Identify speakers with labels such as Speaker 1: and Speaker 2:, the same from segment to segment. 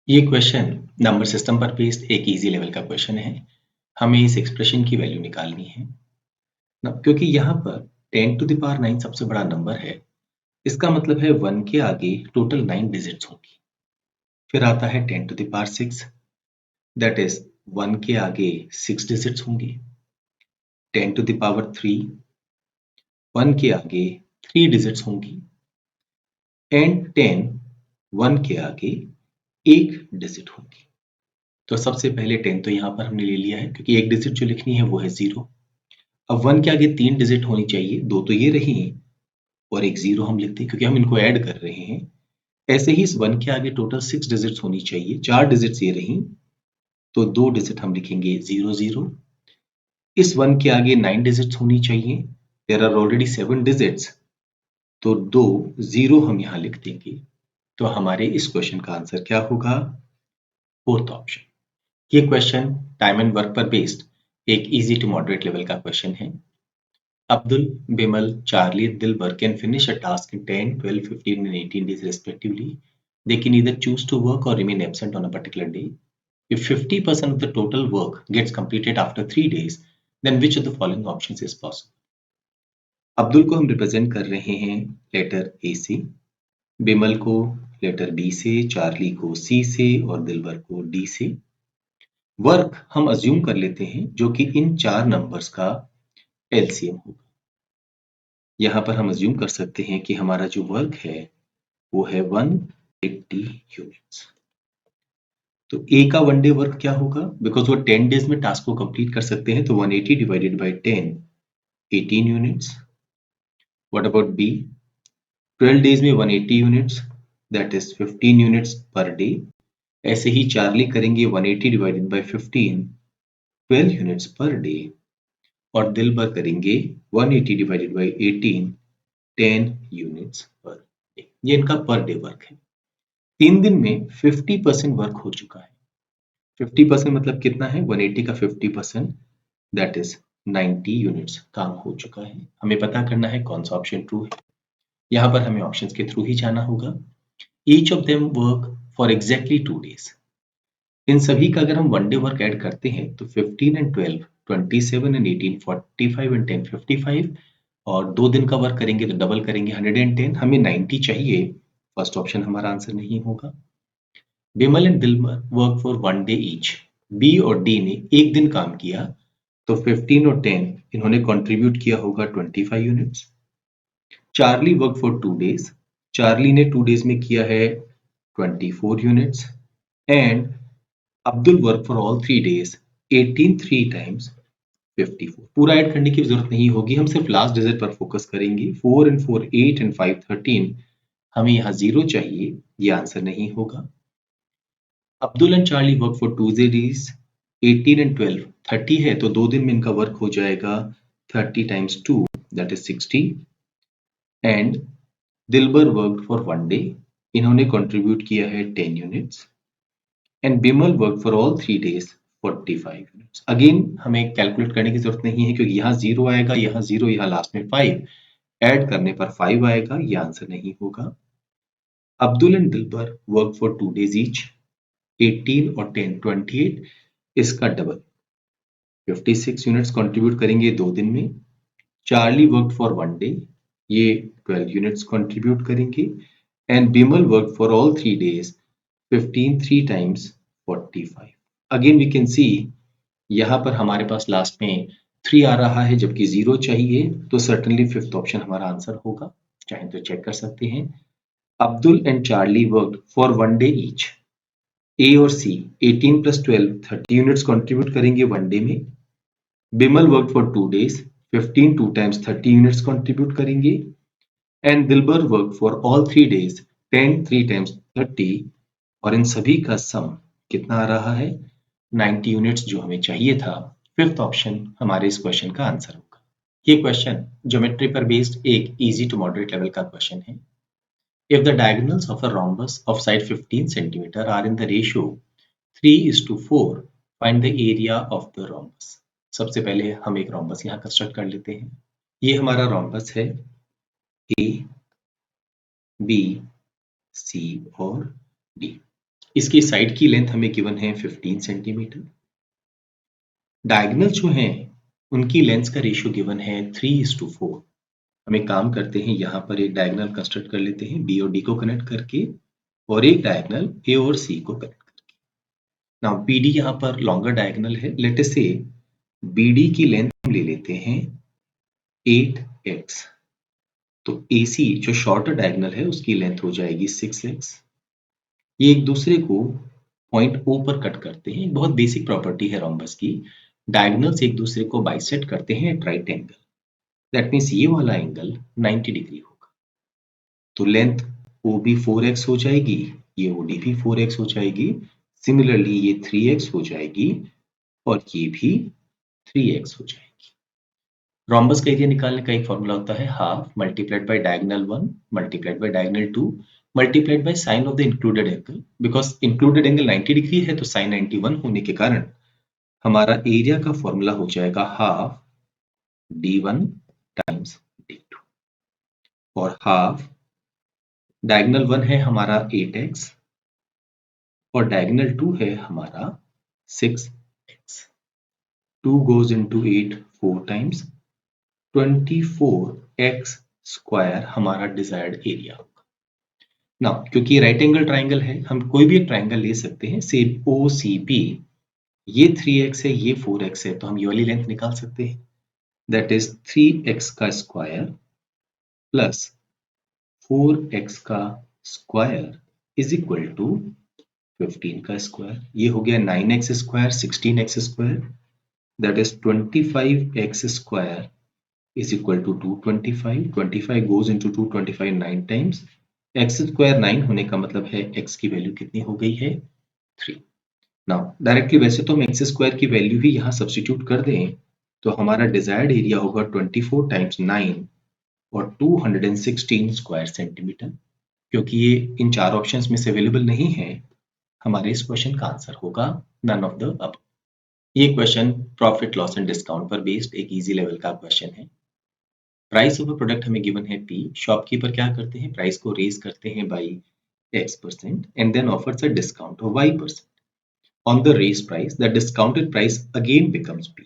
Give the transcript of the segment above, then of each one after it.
Speaker 1: ये question number system पर based एक इजी लेवल का क्वेश्चन है। हमें इस एक्सप्रेशन की वैल्यू निकालनी है क्योंकि यहाँ पर 10 टू द पावर 9 सबसे बड़ा नंबर है। इसका मतलब है 1 के आगे टोटल 9 डिजिट्स होंगी। फिर आता है 10 to the power 6, that is 1 के आगे 6 डिजिट्स होंगी। 10 टू द पावर 3, 1 के आगे 3 डिजिट्स होंगी। एंड 10, 1 के आगे 1 डिजिट होगी। तो सबसे पहले 10 तो यहाँ पर हमने ले लिया है क्योंकि एक डिजिट जो लिखनी है वो है 0। अब 1 के आगे 3 डिजिट होनी चाहिए, 2 तो ये रही हैं और एक 0 हम लिखते हैं क्योंकि हम इनको ऐड कर रहे हैं। ऐसे ही इस 1 के आगे टोटल 6 डिजिट्स होनी चाहिए, 4 डिजिट्स ये रही, तो 2 डिजिट हम लिखेंगे 0 0। इस 1 के आगे 9 डिजिट्स होनी चाहिए, देयर आर ऑलरेडी 7 डिजिट्स, तो 2 0 हम यहाँ लिख देंगे। तो हमारे इस क्वेश्चन का आंसर क्या होगा? Fourth option. ये क्वेश्चन टाइम एंड वर्क पर बेस्ड एक इजी टू मॉडरेट लेवल का क्वेश्चन है। Abdul, Bimal, Charlie, and Dilbar can finish a task in 10, 12, 15, and 18 days respectively. They can either choose to work or remain absent on a particular day. If 50% of the total work gets completed after 3 days, then which of the following options is possible? Abdul को हम represent कर रहे हैं letter ए से, बिमल को letter B से, Charlie को सी से और दिलबर को डी से। वर्क हम अज्यूम कर लेते हैं जो कि इन 4 नंबर्स का एलसीएम होगा। यहाँ पर हम अज्यूम कर सकते हैं कि हमारा जो वर्क है वो है 180 यूनिट्स। तो ए का 1 डे वर्क क्या होगा? बिकॉज वो 10 डेज में टास्क को कंप्लीट कर सकते हैं, तो 180 divided by 10, 18 units. What about B? 12 days में 180 units, that is 15 units per day. ऐसे ही चार्ली करेंगे 180 divided by 15, 12 units per day. और दिलबर करेंगे 180 divided by 18, 10 units per day. ये इनका पर डे वर्क है। 3 दिन में 50% वर्क हो चुका है। 50% मतलब कितना है? 180 का 50%, दैट इज 90 यूनिट्स काम हो चुका है। हमें पता करना है कौन सा ऑप्शन ट्रू है। यहाँ पर हमें ऑप्शंस के थ्रू ही जाना होगा। Each of them work for exactly 2 days. इन सभी का अगर हम 1 डे वर्क ऐड करते हैं तो 15 एंड 12, 27 एंड 18, 45 एंड 10, 55, और 2 दिन का वर्क करेंगे तो डबल करेंगे 110। हमें 90 चाहिए, फर्स्ट ऑप्शन हमारा आंसर नहीं होगा। Bimal and Dilbar work for 1 day each. B और डी ने एक दिन काम किया, तो 15 और 10 इन्होंने कंट्रीब्यूट किया होगा 25 units. Charlie work for 2 days. Charlie ने 2 डेज में किया है 24 units. And Abdul work for all 3 days, 18 3 times 54। पूरा ऐड करने की जरूरत नहीं होगी, हम सिर्फ लास्ट डिजिट पर फोकस करेंगे। 4 एंड 4 8 एंड 5 13। हमें यहाँ 0 चाहिए, ये आंसर नहीं होगा। Abdul and Charlie work for 2 days, 18 and 12 30 है, तो 2 दिन में इनका वर्क हो जाएगा 30 times 2, that is 60। And Dilbar work for 1 day, इन्होंने कंट्रीब्यूट किया है 10 units. And Bimal work for all 3 days, 45 units. Again हमें कैलकुलेट करने की जरूरत नहीं है क्योंकि यहाँ 0 आएगा, यहाँ 0, यहाँ लास्ट में 5, ऐड करने पर 5 आएगा, ये आंसर नहीं होगा। Abdul and Dilbar work for 2 days each, 18 और 10 28, इसका डबल 56 यूनिट्स कंट्रीब्यूट करेंगे 2 दिन में। चार्ली वर्क फॉर 1 डे, ये 12 यूनिट्स कंट्रीब्यूट करेंगे। And Bimal work for all 3 days, 15 3 times 45। Again we can see यहाँ पर हमारे पास लास्ट में 3 आ रहा है जबकि 0 चाहिए, तो सर्टनली फिफ्थ ऑप्शन हमारा आंसर होगा। चाहे तो चेक कर सकते हैं। Abdul and Charlie work for 1 day each. A और सी 18 प्लस 12 30 यूनिट्स कंट्रीब्यूट करेंगे 1 डे में। Bimal work for 2 days, 15 2 times 30 units contribute करेंगे। And Dilbar work for all 3 days, 10 3 times 30, और इन सभी का सम कितना आ रहा है? 90 यूनिट्स, जो हमें चाहिए था। फिफ्थ ऑप्शन हमारे इस क्वेश्चन का आंसर होगा। ये क्वेश्चन ज्योमेट्री पर बेस्ड एक इजी टू मॉडरेट लेवल का क्वेश्चन है। If the diagonals of a rhombus of side 15 cm are in the ratio 3:4, find the area of the rhombus. सबसे पहले हम एक rhombus यहाँ कंस्ट्रक्ट कर लेते हैं। ये हमारा rhombus है A, B, C और D। इसकी साइड की लेंथ हमें गिवन है 15 सेंटीमीटर। डायगोनल जो हैं उनकी लेंथ का रेशियो गिवन है 3:4। हम एक काम करते हैं, यहाँ पर एक डायगोनल कंस्ट्रक्ट कर लेते हैं बी और डी को कनेक्ट करके, और एक डायगोनल ए और सी को कनेक्ट करके। नाउ बी डी यहाँ पर लॉन्गर डायगोनल है। लेट अस से बी डी की लेंथ हम ले लेते हैं 8x, तो AC जो शॉर्टर डायगोनल है उसकी लेंथ हो जाएगी 6x। ये एक दूसरे को पॉइंट O पर कट करते हैं। एक बहुत बेसिक प्रॉपर्टी है रोम्बस की, डायगोनल्स एक दूसरे को बाइसेक्ट करते हैं at right angle. That means ये वाला एंगल 90 डिग्री होगा। तो लेंथ OB 4x हो जाएगी, ये OD भी 4x हो जाएगी। सिमिलरली ये 3x हो जाएगी और ये भी 3x हो जाएगी। रोम्बस का एरिया निकालने का एक फॉर्मूला होता है half multiplied by diagonal 1 multiplied by diagonal 2 multiplied by sine of the included angle. Because included angle 90 degree है तो साइन 91 होने के कारण हमारा एरिया का फॉर्मूला हो जाएगा हाफ d1 टाइम्स d2, और हाफ डायगोनल 1 है हमारा 8x और डायगोनल 2 है हमारा 6x। 2 goes into 8 4 times, 24x square हमारा डिजायर्ड एरिया होगा। ना क्योंकि राइट एंगल ट्राइंगल है, हम कोई भी एक ट्राइंगल ले सकते हैं। से OCP ये 3x है, ये 4x है, तो हम ये वाली लेंथ निकाल सकते हैं। दैट इज 3x का स्क्वायर प्लस 4x का स्क्वायर इज इक्वल टू 15 का स्क्वायर। ये हो गया 9x square 16x square, that is 25x square is equal to 225. 25 goes into 225 9 times. x square 9 होने का मतलब है x की वैल्यू कितनी हो गई है 3। नाउ डायरेक्टली वैसे तो हम x स्क्वायर की वैल्यू ही यहाँ सब्स्टिट्यूट कर दें तो हमारा डिजायर्ड एरिया होगा 24 टाइम्स 9 और 216 स्क्वायर सेंटीमीटर। क्योंकि ये इन चार ऑप्शंस में से अवेलेबल नहीं है, हमारे इस क्वेश्चन का आंसर होगा नन ऑफ द अब। ये question profit loss and discount पर बेस्ड एक इजी लेवल का क्वेश्चन है। प्राइस ऑफ अ प्रोडक्ट हमें गिवन है P। शॉपकीपर क्या करते हैं, प्राइस को रेज करते हैं by X% and then offers a discount of Y%। On the raise price the discounted price again becomes P।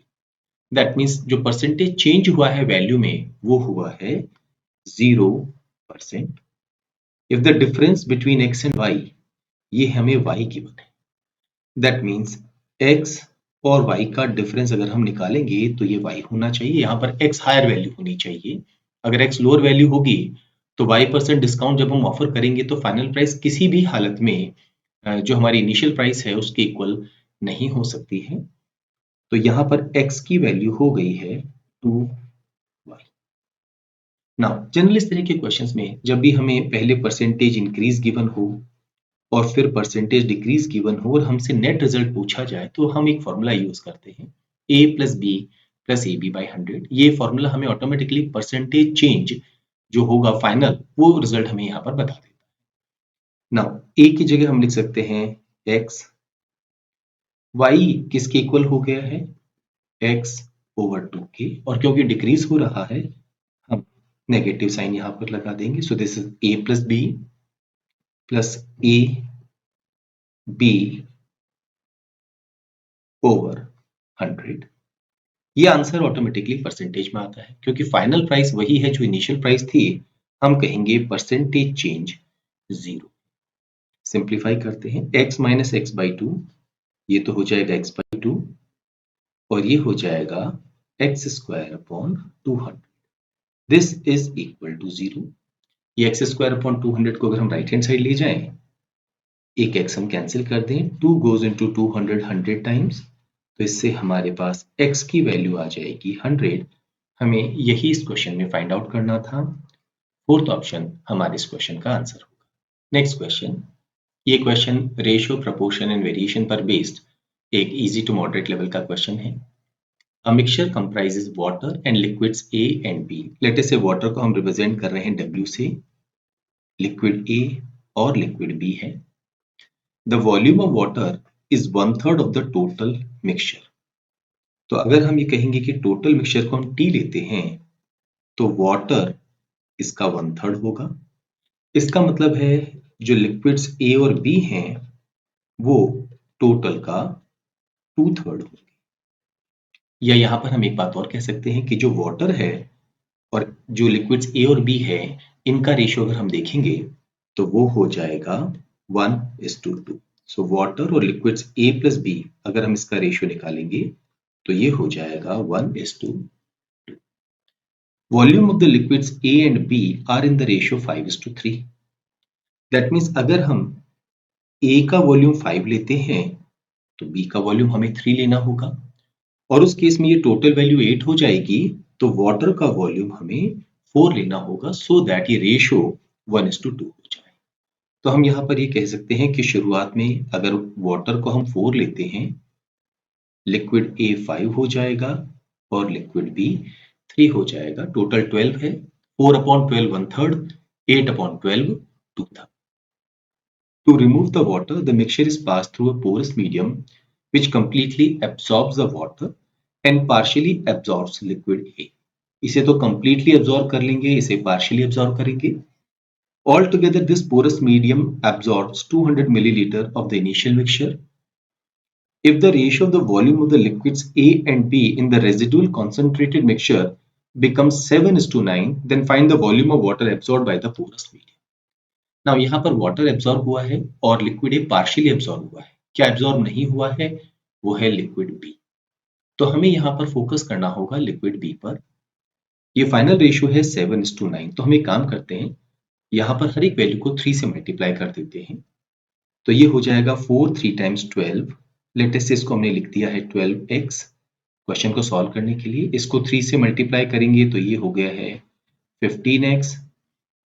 Speaker 1: दैट मीन्स जो परसेंटेज चेंज हुआ है वैल्यू में वो हुआ है 0%। If the difference between X and Y, ये हमें Y गिवन है, दैट मीन्स X और Y का डिफरेंस अगर हम निकालेंगे तो ये Y होना चाहिए। यहाँ पर X हायर वैल्यू होनी चाहिए। अगर X लोअर वैल्यू होगी तो Y% डिस्काउंट जब हम ऑफर करेंगे तो फाइनल प्राइस किसी भी हालत में जो हमारी इनिशियल प्राइस है उसके इक्वल नहीं हो सकती है। तो यहाँ पर X की वैल्यू हो गई है 2Y। नाउ जनरल इस तरह के क्वेश्चंस में जब भी हमें पहले परसेंटेज इंक्रीज गिवन हो और फिर परसेंटेज डिक्रीज गिवन हो और हमसे नेट रिजल्ट पूछा जाए तो हम एक फॉर्मूला यूज करते हैं a plus B plus A B by 100। ये फॉर्मूला हमें ऑटोमेटिकली परसेंटेज चेंज जो होगा फाइनल वो रिजल्ट हमें यहाँ पर बता देता है। नाउ a की जगह हम लिख सकते हैं x, y किसके इक्वल हो गया है x ओवर 2 के, और क्योंकि डिक्रीज हो रहा है हम नेगेटिव साइन यहाँ पर लगा देंगे। So this is a plus B plus A B over 100। ये आंसर ऑटोमेटिकली परसेंटेज में आता है क्योंकि फाइनल प्राइस वही है जो इनिशियल प्राइस थी। हम कहेंगे परसेंटेज चेंज 0। सिंप्लीफाई करते हैं, x माइनस एक्स बाई 2, ये तो हो जाएगा x बाई 2 और ये हो जाएगा x square upon 200। This is equal to 0। ये x स्क्वायर अपॉन 200 को अगर हम राइट हैंड साइड ले जाएं, एक x हम कैंसिल कर दें, 2 गोज इनटू 200 100 टाइम्स, तो इससे हमारे पास x की वैल्यू आ जाएगी 100। हमें यही इस क्वेश्चन में फाइंड आउट करना था। फोर्थ ऑप्शन हमारे इस क्वेश्चन का आंसर होगा। नेक्स्ट क्वेश्चन, ये question ratio proportion and variation पर बेस्ड एक इजी टू मॉडरेट लेवल का क्वेश्चन है। A mixture comprises water and liquids A and B। Late us से वाटर को हम रिप्रेजेंट कर रहे हैं W से, लिक्विड A और लिक्विड B है। The volume of water is 1/3 of the total mixture. तो अगर हम ये कहेंगे कि टोटल मिक्सचर को हम T लेते हैं तो वाटर इसका 1/3 होगा। इसका मतलब है जो लिक्विड्स A और B हैं वो टोटल का 2/3 होंगे। या यहाँ पर हम एक बात और कह सकते हैं कि जो वाटर है और जो लिक्विड्स ए और बी है, इनका रेशियो अगर हम देखेंगे तो वो हो जाएगा 1:2। सो वाटर और लिक्विड्स ए प्लस बी, अगर हम इसका रेशियो निकालेंगे तो ये हो जाएगा 1:2। Volume of the liquids A and B are in the ratio 5:3। That means अगर हम ए का वॉल्यूम 5 लेते हैं तो बी का वॉल्यूम हमें 3 लेना होगा, और उस केस में ये टोटल वैल्यू 8 हो जाएगी, तो वाटर का वॉल्यूम हमें 4 लेना होगा, सो दैट ये रेशियो 1:2 हो जाए। तो हम यहाँ पर ये कह सकते हैं कि शुरुआत में अगर वाटर को हम 4 लेते हैं, लिक्विड ए 5 हो जाएगा और लिक्विड बी 3 हो जाएगा। टोटल 12 है, 4/12 1/3, 8/12 2/3। To remove the water, the mixture is passed through a porous medium which completely absorbs the water and partially absorbs liquid A. इसे तो completely absorb कर लेंगे, इसे partially absorb करेंगे। Altogether, this porous medium absorbs 200 milliliter of the initial mixture. If the ratio of the volume of the liquids A and B in the residual concentrated mixture becomes 7:9, then find the volume of water absorbed by the porous medium. Now यहाँ पर water absorb हुआ है और liquid A partially absorb हुआ है। क्या absorb नहीं हुआ है? वो है लिक्विड बी। तो हमें यहाँ पर फोकस करना होगा लिक्विड बी पर। ये फाइनल रेशियो है 7:9। तो हम एक काम करते हैं, यहाँ पर हर एक वैल्यू को 3 से मल्टीप्लाई कर देते हैं। तो ये हो जाएगा 4 3 टाइम्स 12। लेटेस्ट से इसको हमने लिख दिया है 12x। क्वेश्चन को सॉल्व करने के लिए इसको 3 से मल्टीप्लाई करेंगे तो ये हो गया है 15x।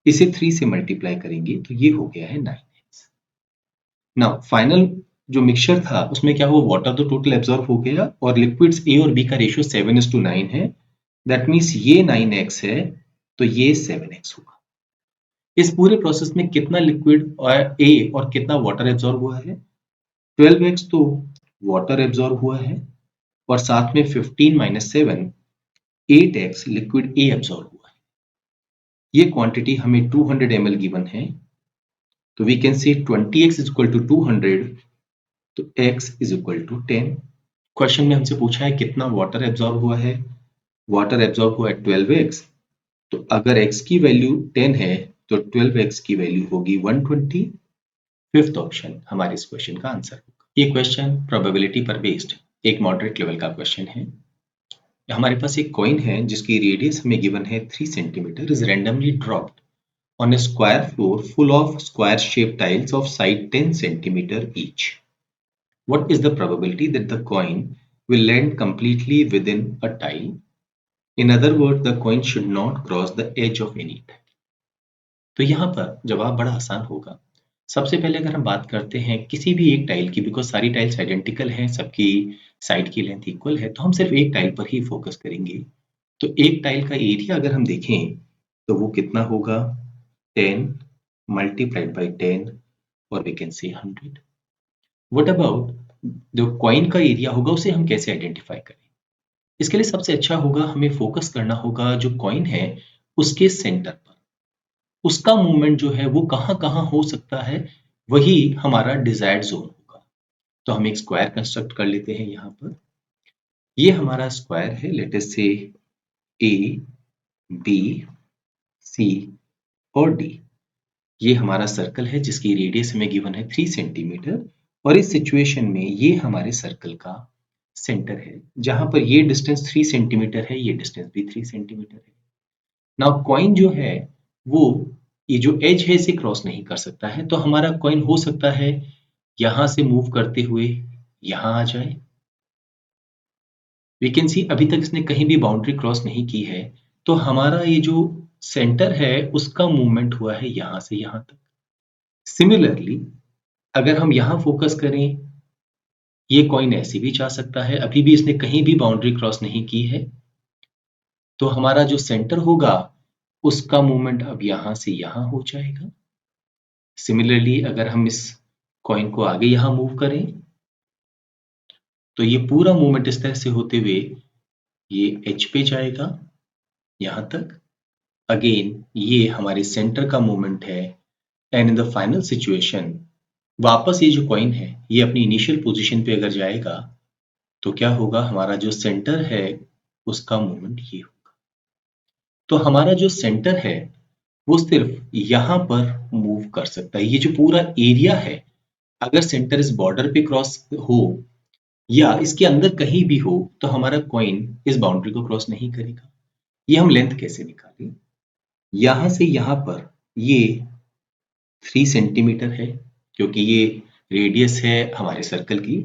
Speaker 1: इसे 3 से मल्टीप्लाई करेंगे तो ये हो गया है 9x। नाउ फाइनल जो मिक्सचर था उसमें क्या हुआ, वाटर तो टोटल एब्जॉर्ब हो गया और लिक्विड्स ए और बी का रेशियो 7:9 है। दैट मीन्स ये 9x है तो ये 7x होगा। इस पूरे प्रोसेस में कितना लिक्विड और ए और कितना वाटर एब्जॉर्ब हुआ है? 12x तो वाटर एब्जॉर्ब हुआ है और साथ में 15 - 7 8x लिक्विड ए एब्जॉर्ब हुआ है। ये क्वांटिटी हमें 200 ml गिवन है, तो वी कैन से 20x इज इक्वल टू 200, तो x is equal to 10। Question में हमसे पूछा है कितना वाटर एब्जॉर्ब हुआ है। वाटर एब्जॉर्ब हुआ है 12x, तो अगर x की वैल्यू 10 है तो 12x की वैल्यू होगी 120। फिफ्थ ऑप्शन हमारे इस क्वेश्चन का आंसर होगा। ये क्वेश्चन प्रोबेबिलिटी पर बेस्ड एक मॉडरेट लेवल का क्वेश्चन है। हमारे पास एक कॉइन है जिसकी रेडियस हमें गिवन है 3 centimetre, is randomly dropped on a square floor full of square shaped tiles of size 10 centimeter each. What is the probability that the coin will land completely within a tile? In other words, the coin should not cross the edge of any tile. तो यहाँ पर जवाब बड़ा आसान होगा। सबसे पहले अगर हम बात करते हैं किसी भी एक टाइल की, बिकॉज सारी टाइल्स आइडेंटिकल हैं, सबकी साइड की लेंथ इक्वल है, तो हम सिर्फ एक टाइल पर ही फोकस करेंगे। तो एक टाइल का एरिया अगर हम देखें तो वो कितना होगा, 10 multiplied by 10 और we can say 100. What about जो कॉइन का एरिया होगा उसे हम कैसे आइडेंटिफाई करें? इसके लिए सबसे अच्छा होगा हमें फोकस करना होगा जो कॉइन है उसके सेंटर पर। उसका मूवमेंट जो है वो कहाँ कहाँ हो सकता है, वही हमारा डिजायर्ड जोन होगा। तो हम एक स्क्वायर कंस्ट्रक्ट कर लेते हैं। यहाँ पर ये हमारा स्क्वायर है, लेट अस से ए बी सी और डी। ये हमारा सर्कल है जिसकी रेडियस हमें गिवन है 3 सेंटीमीटर, और इस सिचुएशन में ये हमारे सर्कल का सेंटर है जहां पर ये डिस्टेंस 3 सेंटीमीटर है, ये डिस्टेंस भी 3 सेंटीमीटर है। नाउ कॉइन जो है वो ये जो एज है इसे क्रॉस नहीं कर सकता है, तो हमारा कॉइन हो सकता है यहां से मूव करते हुए यहां आ जाए। वी कैन सी अभी तक इसने कहीं भी बाउंड्री क्रॉस नहीं की है, तो हमारा ये जो सेंटर है उसका मूवमेंट हुआ है यहां से यहां तक। सिमिलरली अगर हम यहां फोकस करें, ये कॉइन ऐसे भी जा सकता है, अभी भी इसने कहीं भी बाउंड्री क्रॉस नहीं की है, तो हमारा जो सेंटर होगा उसका मूवमेंट अब यहां से यहां हो जाएगा। सिमिलरली अगर हम इस कॉइन को आगे यहां मूव करें तो ये पूरा मूवमेंट इस तरह से होते हुए ये एच पे जाएगा यहां तक। अगेन ये हमारे सेंटर का मूवमेंट है, and in the final situation वापस ये जो कॉइन है ये अपनी इनिशियल पोजीशन पे अगर जाएगा तो क्या होगा, हमारा जो सेंटर है उसका मूवमेंट ये होगा। तो हमारा जो सेंटर है वो सिर्फ यहां पर मूव कर सकता है। ये जो पूरा एरिया है, अगर सेंटर इस बॉर्डर पे क्रॉस हो या इसके अंदर कहीं भी हो तो हमारा कॉइन इस बाउंड्री को क्रॉस नहीं करेगा। ये हम लेंथ कैसे निकालें? यहां से यहां पर ये 3 सेंटीमीटर है क्योंकि ये रेडियस है हमारे सर्कल की।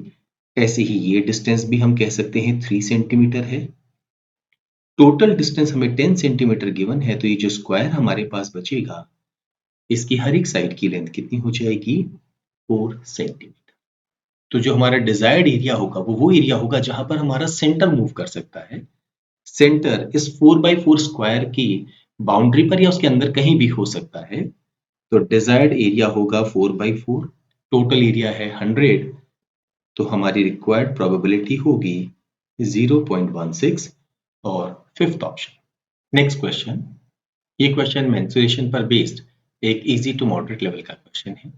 Speaker 1: ऐसे ही ये डिस्टेंस भी हम कह सकते हैं 3 सेंटीमीटर है। टोटल डिस्टेंस हमें 10 सेंटीमीटर गिवन है, तो ये जो स्क्वायर हमारे पास बचेगा इसकी हर एक साइड की लेंथ कितनी हो जाएगी? 4 सेंटीमीटर। तो जो हमारा डिजायर्ड एरिया होगा वो एरिया होगा जहां पर हमारा सेंटर मूव कर सकता है। सेंटर इस 4x4 स्क्वायर की बाउंड्री पर या उसके अंदर कहीं भी हो सकता है। तो डिजायर्ड एरिया होगा 4x4, टोटल एरिया है 100, तो हमारी रिक्वायर्ड प्रोबेबिलिटी होगी 0.16 और फिफ्थ ऑप्शन। नेक्स्ट क्वेश्चन, ये क्वेश्चन मेंसुरेशन पर बेस्ड एक इजी टू मॉडरेट लेवल का क्वेश्चन है।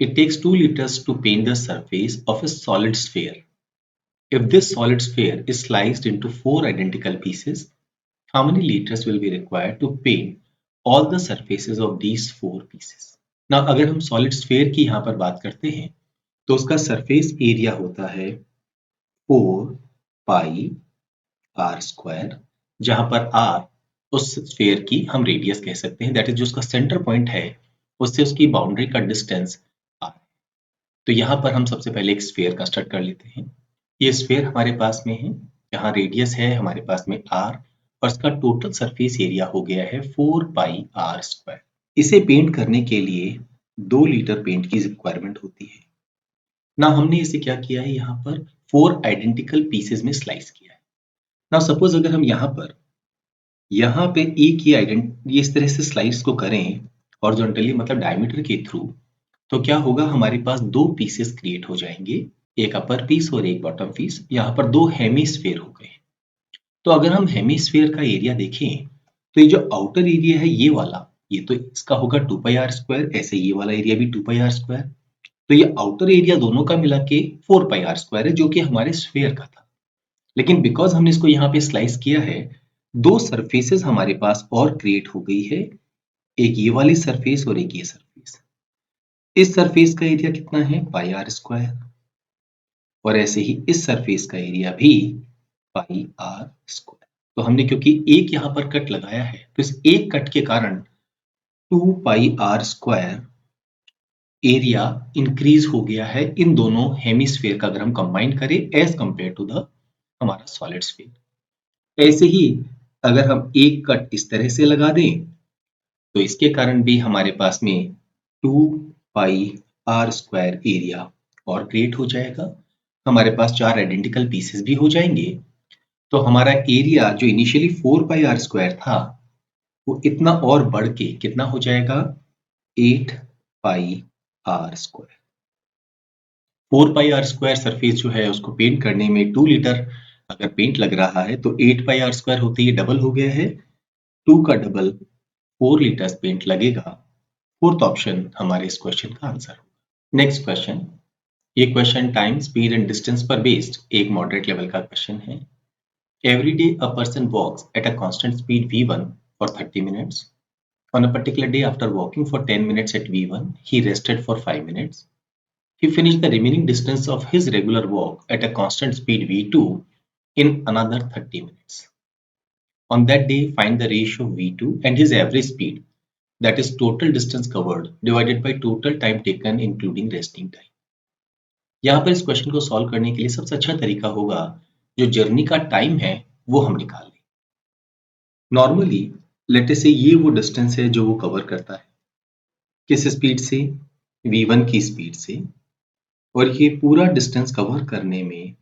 Speaker 1: It takes 2 liters to paint the surface of a solid sphere. If this solid sphere is sliced into 4 identical pieces, how many liters will be required to paint all the surfaces of these 4 pieces? Now अगर हम solid sphere की यहाँ पर बात करते हैं तो उसका सरफेस एरिया होता है 4 पाई आर स्क्वायर, जहां पर आर उस स्फीयर की हम रेडियस कह सकते हैं, दैट इज जो उसका सेंटर पॉइंट है उससे उसकी बाउंड्री का डिस्टेंस आर। तो यहाँ पर हम सबसे पहले एक स्फीयर कंस्ट्रक्ट कर लेते हैं। ये स्फीयर हमारे पास में है, यहाँ रेडियस है हमारे पास में आर और इसका टोटल सरफेस एरिया हो गया है 4 पाई आर स्क्वायर। इसे पेंट करने के लिए 2 लीटर पेंट की रिक्वायरमेंट होती है ना। हमने इसे क्या किया है, यहाँ पर 4 आइडेंटिकल पीसेस में स्लाइस किया है ना। सपोज अगर हम यहाँ पे एक ही ये इस तरह से स्लाइस को करें हॉरिजॉन्टली मतलब डायमीटर के थ्रू, तो क्या होगा, हमारे पास 2 पीसेस क्रिएट हो जाएंगे, एक अपर पीस और एक बॉटम पीस। यहाँ पर 2 हेमिस्फीयर हो गए। तो अगर हम हेमिस्फीयर का एरिया देखें तो ये जो आउटर एरिया है ये वाला, ये तो इसका होगा 2 पाई आर स्क्वायर, ऐसे ये वाला एरिया भी 2 पाई आर स्क्वायर। तो ये आउटर एरिया दोनों का मिला के 4 पाई आर स्क्वायर है जो कि हमारे स्फीयर का था। लेकिन बिकॉज हमने इसको यहाँ पे स्लाइस किया है, 2 सरफेसेस हमारे पास और क्रिएट हो गई है, एक ये वाली सरफेस और एक ये सरफेस। इस सरफेस का एरिया कितना है? पाई आर स्क्वायर। और ऐसे ही इस सरफेस का एरिया भी पाई आर स्क्वायर। तो हमने क्योंकि एक यहाँ पर कट लगाया है तो इस एक कट के कारण 2 पाई आर स्क्वायर एरिया इंक्रीज हो गया है इन दोनों हेमिस्फीयर का, अगर हम कंबाइन करें एज कंपेयर टू द हमारा सॉलिड स्फीयर। ऐसे ही अगर हम एक कट इस तरह से लगा दें तो इसके कारण भी हमारे पास में 2 पाई आर स्क्वायर एरिया और क्रिएट हो जाएगा। हमारे पास 4 आइडेंटिकल पीसेस भी हो जाएंगे। तो हमारा एरिया जो इनिशियली 4 पाई आर स्क्वायर था वो इतना और बढ़ के कितना हो जाएगा? 8 pi r square. 4 pi r square surface जो है उसको पेंट करने में 2 लीटर अगर पेंट लग रहा है तो 8 पाई आर स्क्वायर होते ही डबल हो गया है, 2 का डबल 4 लीटर्स पेंट लगेगा। फोर्थ ऑप्शन हमारे इस क्वेश्चन का आंसर होगा। नेक्स्ट क्वेश्चन, ये question time speed and distance पर बेस्ड एक मॉडरेट लेवल का क्वेश्चन है। Every day a person walks at a constant speed v1 फॉर 30 minutes. On a particular day, after walking for 10 minutes at v1, he rested for 5 minutes. He finished the remaining distance of his regular walk at a constant speed v2 in another 30 minutes. On that day, find the ratio of v2 and his average speed, that is total distance covered divided by total time taken including resting time. यहाँ पर इस question को solve करने के लिए सबसे अच्छा तरीका होगा जो जर्नी का टाइम है वो हम निकाल लें। नॉर्मली लेट से ये वो डिस्टेंस है जो वो कवर करता है, किस स्पीड से? v1 की स्पीड से। और ये पूरा डिस्टेंस कवर करने में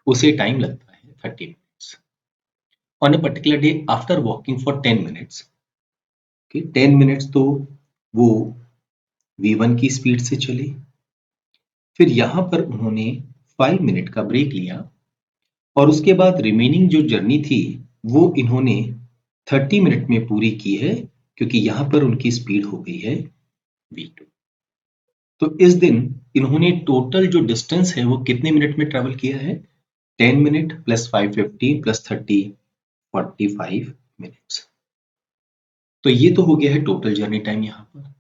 Speaker 1: उसे टाइम लगता है 30 minutes. On a particular day after walking for 10 minutes, 10 minutes तो वो v1 की स्पीड से चले, फिर यहाँ पर उन्होंने 5 मिनट का ब्रेक लिया और उसके बाद रिमेनिंग जो जर्नी थी वो इन्होंने 30 मिनट में पूरी की है क्योंकि यहाँ पर उनकी स्पीड हो गई है v2। तो इस दिन इन्होंने टोटल जो डिस्टेंस है वो कितने मिनट में ट्रेवल किया है? 10 मिनट प्लस 550 प्लस 30 45 मिनट्स। तो ये तो हो गया है टोटल जर्नी टाइम। यहाँ पर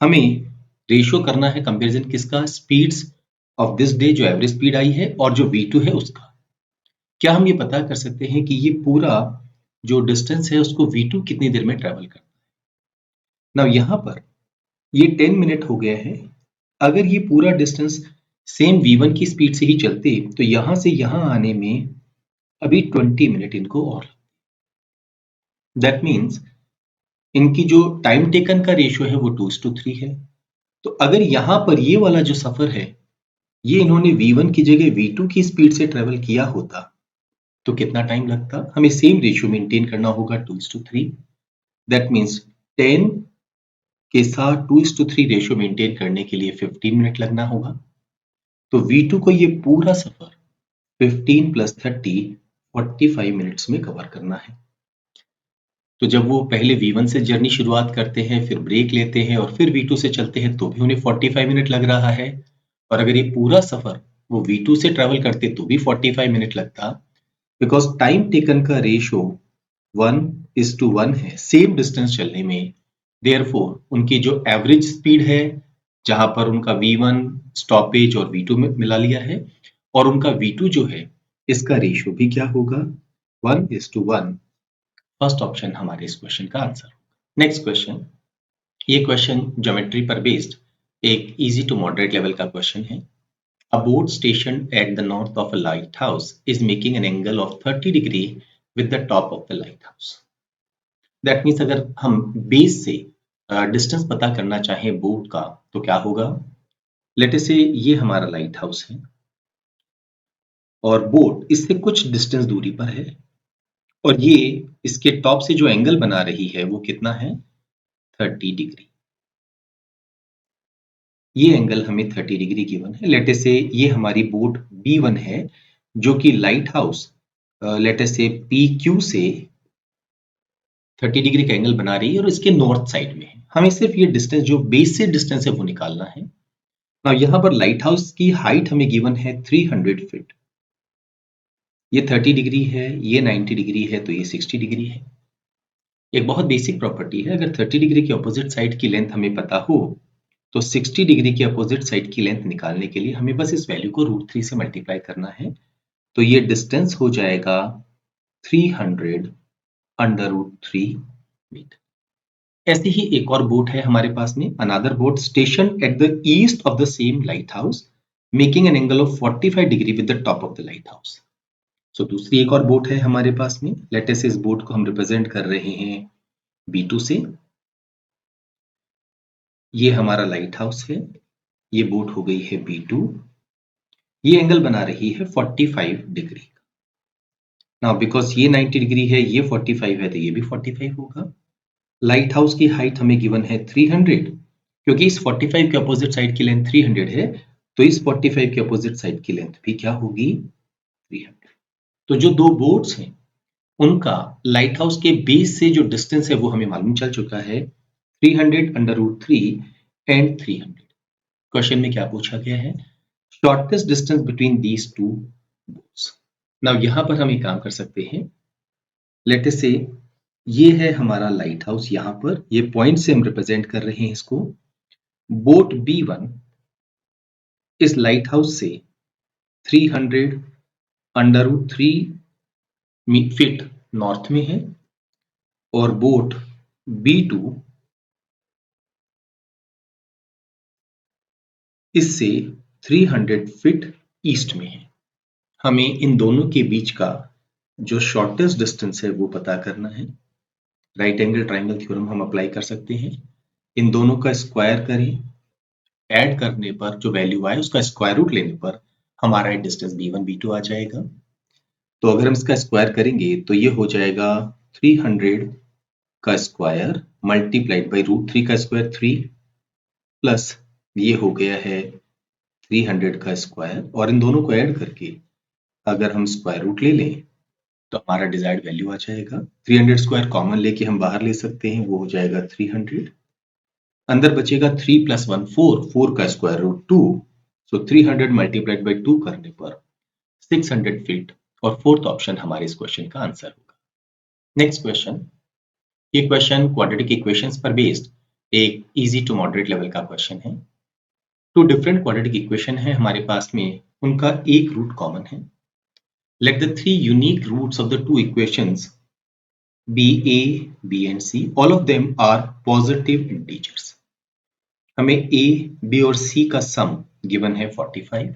Speaker 1: हमें रेशियो करना है कंपैरिजन किसका? स्पीड्स ऑफ दिस डे, जो एवरेज स्पीड आई है, और जो V2 है उसका। क्या हम ये पता कर सकते हैं कि ये पूरा जो डिस्टेंस है उसको V2 कितनी देर में ट्रेवल करता है? ना यहाँ पर ये 10 मिनट हो गया है। अगर ये पूरा डिस्टेंस सेम V1 की स्पीड से ही चलते तो यहां से यहां आने में अभी 20 मिनट इनको और। दैट मीन्स इनकी जो टाइम टेकन का रेशियो है वो 2:3 है। तो अगर यहां पर ये वाला जो सफर है ये इन्होंने V1 की जगह V2 की स्पीड से ट्रेवल किया होता तो कितना टाइम लगता? हमें सेम रेशियो मेंटेन करना होगा 2:3। दैट मीन्स 10 के साथ 2:3 रेशियो मेंटेन करने के लिए 15 मिनट लगना होगा। तो V2 को ये पूरा सफर 15 प्लस 30 45 मिनट्स में कवर करना है। तो जब वो पहले V1 से जर्नी शुरुआत करते हैं, फिर ब्रेक लेते हैं और फिर V2 से चलते हैं तो भी उन्हें 45 मिनट लग रहा है। और अगर ये पूरा सफर वो V2 से ट्रेवल करते तो भी 45 मिनट लगता, बिकॉज टाइम टेकन का रेशियो 1:1 है सेम डिस्टेंस चलने में। देयरफॉर उनकी जो एवरेज स्पीड है, जहां पर उनका V1 स्टॉपेज और V2 में मिला लिया है, और उनका V2 जो है इसका रेशियो भी क्या होगा? 1:1। फर्स्ट ऑप्शन हमारे इस क्वेश्चन का आंसर। नेक्स्ट क्वेश्चन, ये क्वेश्चन ज्योमेट्री पर बेस्ड एक इजी टू मॉडरेट लेवल का क्वेश्चन है। A boat stationed at the north of a lighthouse is making an angle of 30 degree with the top of the lighthouse. That means अगर हम base से distance पता करना चाहें boat का तो क्या होगा? लेट अस से ये हमारा लाइट हाउस है और बोट इससे कुछ डिस्टेंस दूरी पर है, और ये इसके टॉप से जो एंगल बना रही है वो कितना है? 30 डिग्री। ये एंगल हमें 30 डिग्री गिवन है। लेट अस से ये हमारी बोट B1 है जो कि लाइट हाउस लेट अस से PQ से 30 डिग्री का एंगल बना रही है और इसके नॉर्थ साइड में है। हमें सिर्फ ये डिस्टेंस जो बेस से डिस्टेंस है वो निकालना है। अब यहाँ पर लाइट हाउस की हाइट हमें गिवन है 300 फीट। ये 30 डिग्री है, ये 90 डिग्री है, तो ये 60 डिग्री है। एक बहुत बेसिक प्रॉपर्टी है, अगर 30 डिग्री की अपोजिट साइड की लेंथ हमें पता हो तो 60 डिग्री की अपोजिट साइड की लेंथ निकालने के लिए हमें बस इस वैल्यू को √3 से मल्टीप्लाई करना है। तो ये डिस्टेंस हो जाएगा 300 √3 मीटर। ऐसी ही एक और बोट है हमारे पास में, another boat station at the east of the same light house making an angle of 45 degree with the top of the light house. So दूसरी एक और बोट है हमारे पास में। लेट अस से इस बोट को हम रिप्रेजेंट कर रहे हैं B2 से। ये हमारा लाइट हाउस है, ये बोट हो गई है B2। ये एंगल बना रही है 45 डिग्री। नाउ बिकॉज ये 90 डिग्री है, ये 45 है, तो ये भी 45 होगा। लाइट हाउस की हाइट हमें गिवन है 300, क्योंकि इस 45 के अपोजिट साइड की लेंथ 300 है, तो इस 45 के अपोजिट साइड की लेंथ भी क्या होगी? 300। तो जो दो बोट्स हैं उनका लाइट हाउस के बेस से जो डिस्टेंस है वो हमें मालूम चल चुका है, 300 √3 एंड 300। क्वेश्चन में क्या पूछा गया है? Shortest distance between these two boats. Now यहां पर हम एक काम कर सकते हैं। लेट अस से ये है हमारा लाइट हाउस, यहां पर ये पॉइंट से हम रिप्रेजेंट कर रहे हैं इसको। बोट B1 इस लाइट हाउस से 300 √3 फीट नॉर्थ में है, और बोट B2 इससे 300 फीट ईस्ट में है। हमें इन दोनों के बीच का जो शॉर्टेस्ट डिस्टेंस है वो पता करना है। राइट एंगल ट्राइंगल थ्योरम हम अप्लाई कर सकते हैं। इन दोनों का स्क्वायर करें, ऐड करने पर जो वैल्यू आए उसका स्क्वायर रूट लेने पर हमारा डिस्टेंस B1 B2 आ जाएगा। तो अगर हम इसका स्क्वायर करेंगे तो ये हो जाएगा 300 का स्क्वायर मल्टीप्लाइड बाई √3 का स्क्वायर 3, प्लस ये हो गया है 300 का स्क्वायर, और इन दोनों को ऐड करके अगर हम स्क्वायर रूट ले लें तो हमारा डिजायर्ड वैल्यू आ जाएगा। 300 स्क्वायर कॉमन लेके हम बाहर ले सकते हैं, वो हो जाएगा 300 अंदर बचेगा 3 + 1 4, 4 का square root 2, so 300 multiplied by 2 करने पर 600 फीट, और फोर्थ ऑप्शन हमारे इस क्वेश्चन का आंसर होगा। नेक्स्ट क्वेश्चन, ये क्वेश्चन क्वाड्रेटिक इक्वेशंस पर बेस्ड एक इजी टू मॉडरेट लेवल का क्वेश्चन है। टू डिफरेंट क्वाड्रेटिक इक्वेशन है हमारे पास में, उनका एक रूट कॉमन है। Let the three unique roots of the two equations be A, B and C, all of them are positive integers. हमें ए, बी और सी का सम गिवन है 45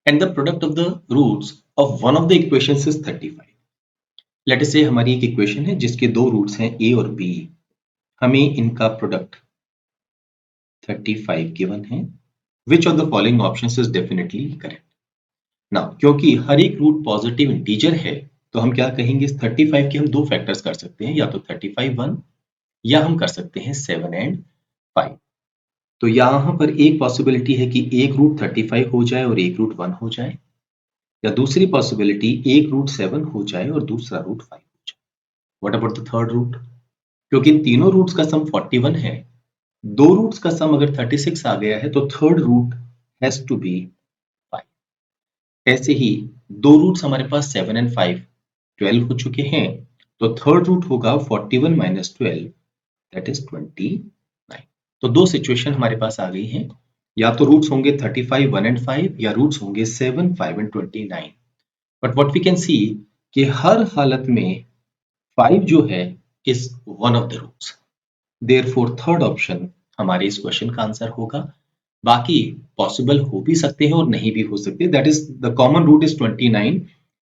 Speaker 1: and the product of the roots of one of the equations is 35। Let us say हमारी एक equation है जिसके दो roots हैं ए और बी, हमें इनका प्रोडक्ट 35 गिवन है। विच of the following options is definitely correct. Now क्योंकि हर एक रूट पॉजिटिव इंटीजर है, तो हम क्या कहेंगे, इस 35 के हम दो फैक्टर्स कर सकते हैं, या तो 35 1, या हम कर सकते हैं 7 एंड 5। तो यहां पर एक पॉसिबिलिटी है कि एक रूट 35 हो जाए और एक रूट 1 हो जाए, या दूसरी पॉसिबिलिटी एक रूट 7 हो जाए और दूसरा रूट 5 हो जाए। What about the third root? क्योंकि इन तीनों रूट्स का सम 41 है, दो रूट्स का सम अगर 36 आ गया है, तो third root has to be 5। ऐसे ही दो रूट्स हमारे पास 7 एंड 5 12 हो चुके हैं, तो थर्ड रूट होगा 41 माइनस 12, दैट इज 29। तो दो सिचुएशन हमारे पास आ गई हैं, या तो रूट्स होंगे 35 1 एंड 5, या रूट्स होंगे 7 5 and 29। But what we can see कि हर हालत में 5 जो है is one of the roots, therefore third option हमारे इस क्वेश्चन का आंसर होगा। बाकी पॉसिबल हो भी सकते हैं और नहीं भी हो सकते, that is the common root is 29।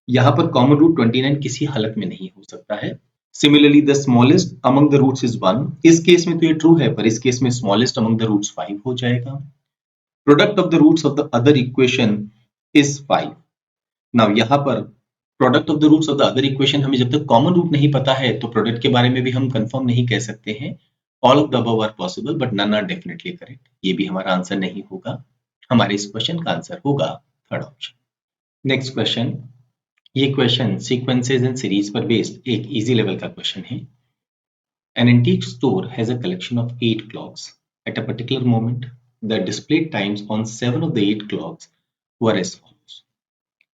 Speaker 1: यहाँ पर कॉमन रूट 29 किसी हालत में नहीं हो सकता है। Similarly the smallest among the roots is 1, इस केस में तो ये ट्रू है, पर इस केस में स्मॉलेस्ट अमंग द रूट्स 5 हो जाएगा। Product of the roots of the other equation is 5। Now यहाँ पर product of the roots of the other equation, हमें जब तक कॉमन रूट नहीं पता है तो प्रोडक्ट के बारे में भी हम कंफर्म नहीं कह सकते हैं। All of the above are possible but none are definitely correct, ये भी हमारा आंसर नहीं होगा। हमारे इस क्वेश्चन का आंसर होगा थर्ड ऑप्शन। नेक्स्ट क्वेश्चन, ये क्वेश्चन सीक्वेंसेस एंड सीरीज पर बेस्ड एक इजी लेवल का क्वेश्चन है। An antique store has a collection of 8 clocks. At a particular moment, the displayed times on 7 of the 8 clocks were as follows.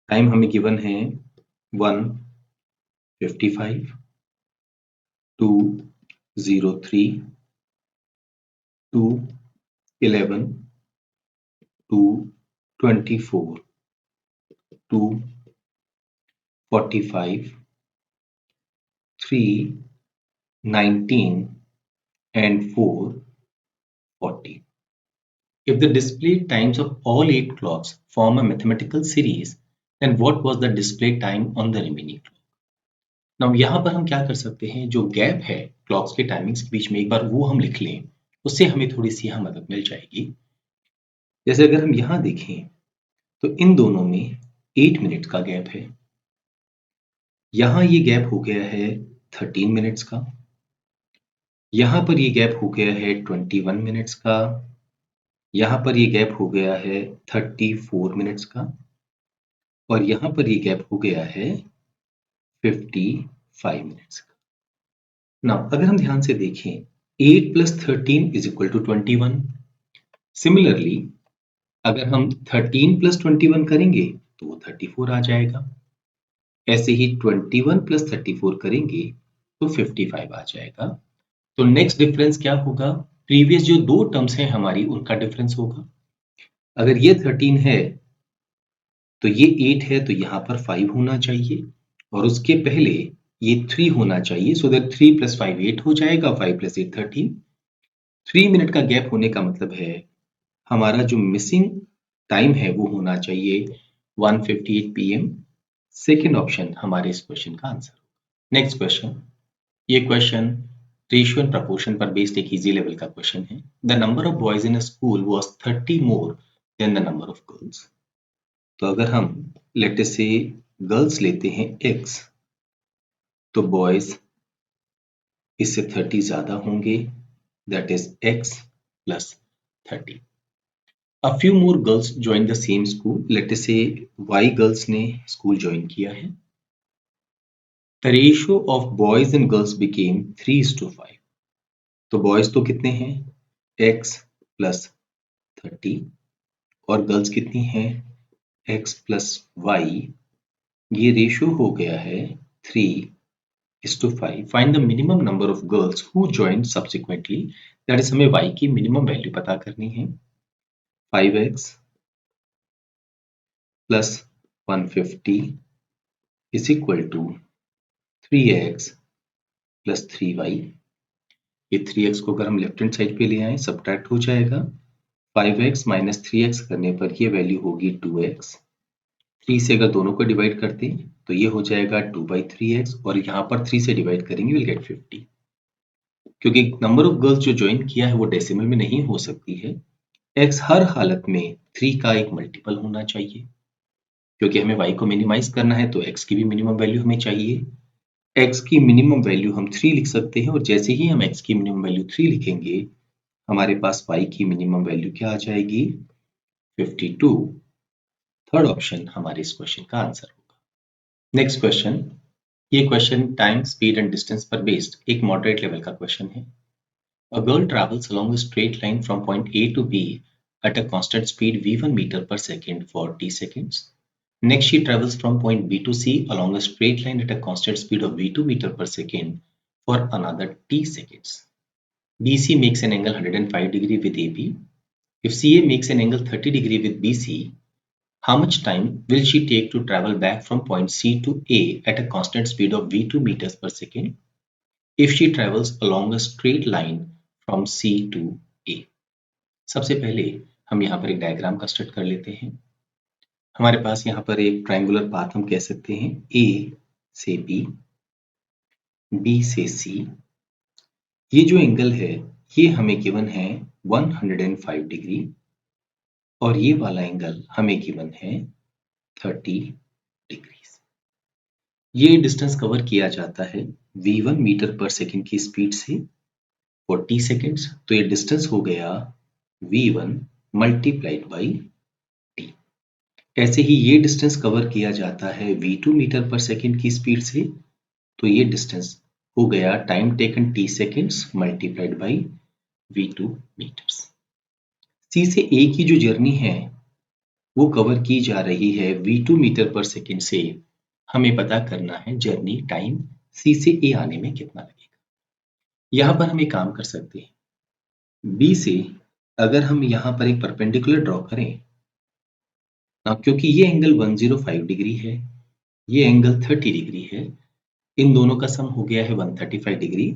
Speaker 1: Time हमें given है 1:55, 2:03, 2:11, 2:24, 2:45, 3:19 and 4:40. If the displayed times of all 8 clocks form a mathematical series, then what was the display time on the remaining clock? Now यहाँ पर हम क्या कर सकते हैं, जो गैप है क्लॉक्स के टाइमिंग्स के बीच में, एक बार वो हम लिख लें, उससे हमें थोड़ी सी यहाँ मदद मिल जाएगी। जैसे अगर हम यहाँ देखें तो इन दोनों में 8 मिनट का गैप है, यहाँ ये गैप हो गया है 13 मिनट्स का, यहाँ पर ये गैप हो गया है 21 मिनट्स का, यहाँ पर ये गैप हो गया है 34 मिनट्स का, और यहाँ पर ये गैप हो गया है 55 मिनट्स का। नाउ अगर हम ध्यान से देखें, 8 + 13 = 21। सिमिलरली अगर हम 13 + 21 करेंगे तो वो 34 आ जाएगा। ऐसे ही 21 + 34 करेंगे तो 55 आ जाएगा। तो नेक्स्ट डिफरेंस क्या होगा, प्रीवियस जो दो टर्म्स हैं हमारी उनका डिफरेंस होगा। अगर ये 13 है तो ये 8 है, तो यहाँ पर 5 होना चाहिए, और उसके पहले ये 3 होना चाहिए, सो दैट 3 + 5 8 हो जाएगा, 5 + 8 13। 3 मिनट का गैप होने का मतलब है हमारा जो मिसिंग टाइम है वो होना चाहिए 1:58 PM। सेकेंड ऑप्शन हमारे इस क्वेश्चन का आंसर। नेक्स्ट क्वेश्चन, ये क्वेश्चन रेशियो एंड प्रपोर्शन पर बेस्ड एक इजी लेवल का क्वेश्चन है। The number of boys in a school was 30 more than the number of girls. तो अगर हम लेट अस से गर्ल्स लेते हैं x, तो बॉयज इससे 30 ज्यादा होंगे, that is x + 30। A few more girls joined the same school. Let us say y girls ने स्कूल ज्वाइन किया है। The ratio of boys and girls became 3:5. तो बॉयज तो कितने हैं x प्लस 30 और गर्ल्स कितनी हैं x प्लस y, ये रेशियो हो गया है 3:5. Find the minimum number of girls who join subsequently, that is हमें y की मिनिमम वैल्यू पता करनी है. 5x plus 150 is equal to 3x plus 3y. ये 3x को अगर हम लेफ्ट हैंड साइड पे ले आए सब्ट्रैक्ट हो जाएगा. 5x माइनस 3x करने पर ये वैल्यू होगी 2x. 3 से अगर दोनों को डिवाइड करते हैं तो ये हो जाएगा 2/3x और यहाँ पर 3 से डिवाइड करेंगे विल गेट 50. क्योंकि नंबर ऑफ गर्ल्स जो ज्वाइन किया है वो डेसिमल में नहीं हो सकती है, x हर हालत में 3 का एक मल्टीपल होना चाहिए. क्योंकि हमें y को मिनिमाइज करना है तो x की भी मिनिमम वैल्यू हमें चाहिए. x की मिनिमम वैल्यू हम 3 लिख सकते हैं और जैसे ही हम x की मिनिमम वैल्यू 3 लिखेंगे हमारे पास y की मिनिमम वैल्यू क्या आ जाएगी 52. थर्ड ऑप्शन हमारे इस क्वेश्चन का आंसर होगा. नेक्स्ट क्वेश्चन, ये question time speed and distance पर बेस्ड एक मॉडरेट लेवल का क्वेश्चन है. A girl travels along a straight line from point A to B at a constant speed v1 meter per second for t seconds. Next, she travels from point B to C along a straight line at a constant speed of v2 meter per second for another t seconds. BC makes an angle 105 degree with AB. If CA makes an angle 30 degree with BC, how much time will she take to travel back from point C to A at a constant speed of v2 meters per second if she travels along a straight line from C to A? सबसे पहले हम यहाँ पर एक diagram construct कर लेते हैं. हमारे पास यहाँ पर एक ट्रायंगुलर पाथ हम कह सकते हैं A से B, B से C. ये जो एंगल है ये हमें गिवन है 105 डिग्री और ये वाला एंगल हमें गिवन है 30 डिग्री. ये डिस्टेंस कवर किया जाता है v1 मीटर पर सेकंड की स्पीड से 40 सेकेंड्स. तो ये डिस्टेंस हो गया v1 मल्टीप्लाइड बाई t. ऐसे ही ये डिस्टेंस कवर किया जाता है v2 मीटर पर सेकंड की स्पीड से, तो ये डिस्टेंस हो गया time taken t seconds multiplied by v2 metres. C से A की जो जर्नी है वो कवर की जा रही है v2 मीटर पर सेकंड से. हमें पता करना है जर्नी टाइम C से A आने में कितना लगेगा. यहाँ पर हम एक काम कर सकते हैं, B से अगर हम यहाँ पर एक परपेंडिकुलर ड्रॉ करें, क्योंकि ये एंगल 105 डिग्री है, ये एंगल 30 डिग्री है, इन दोनों का सम हो गया है 135 डिग्री.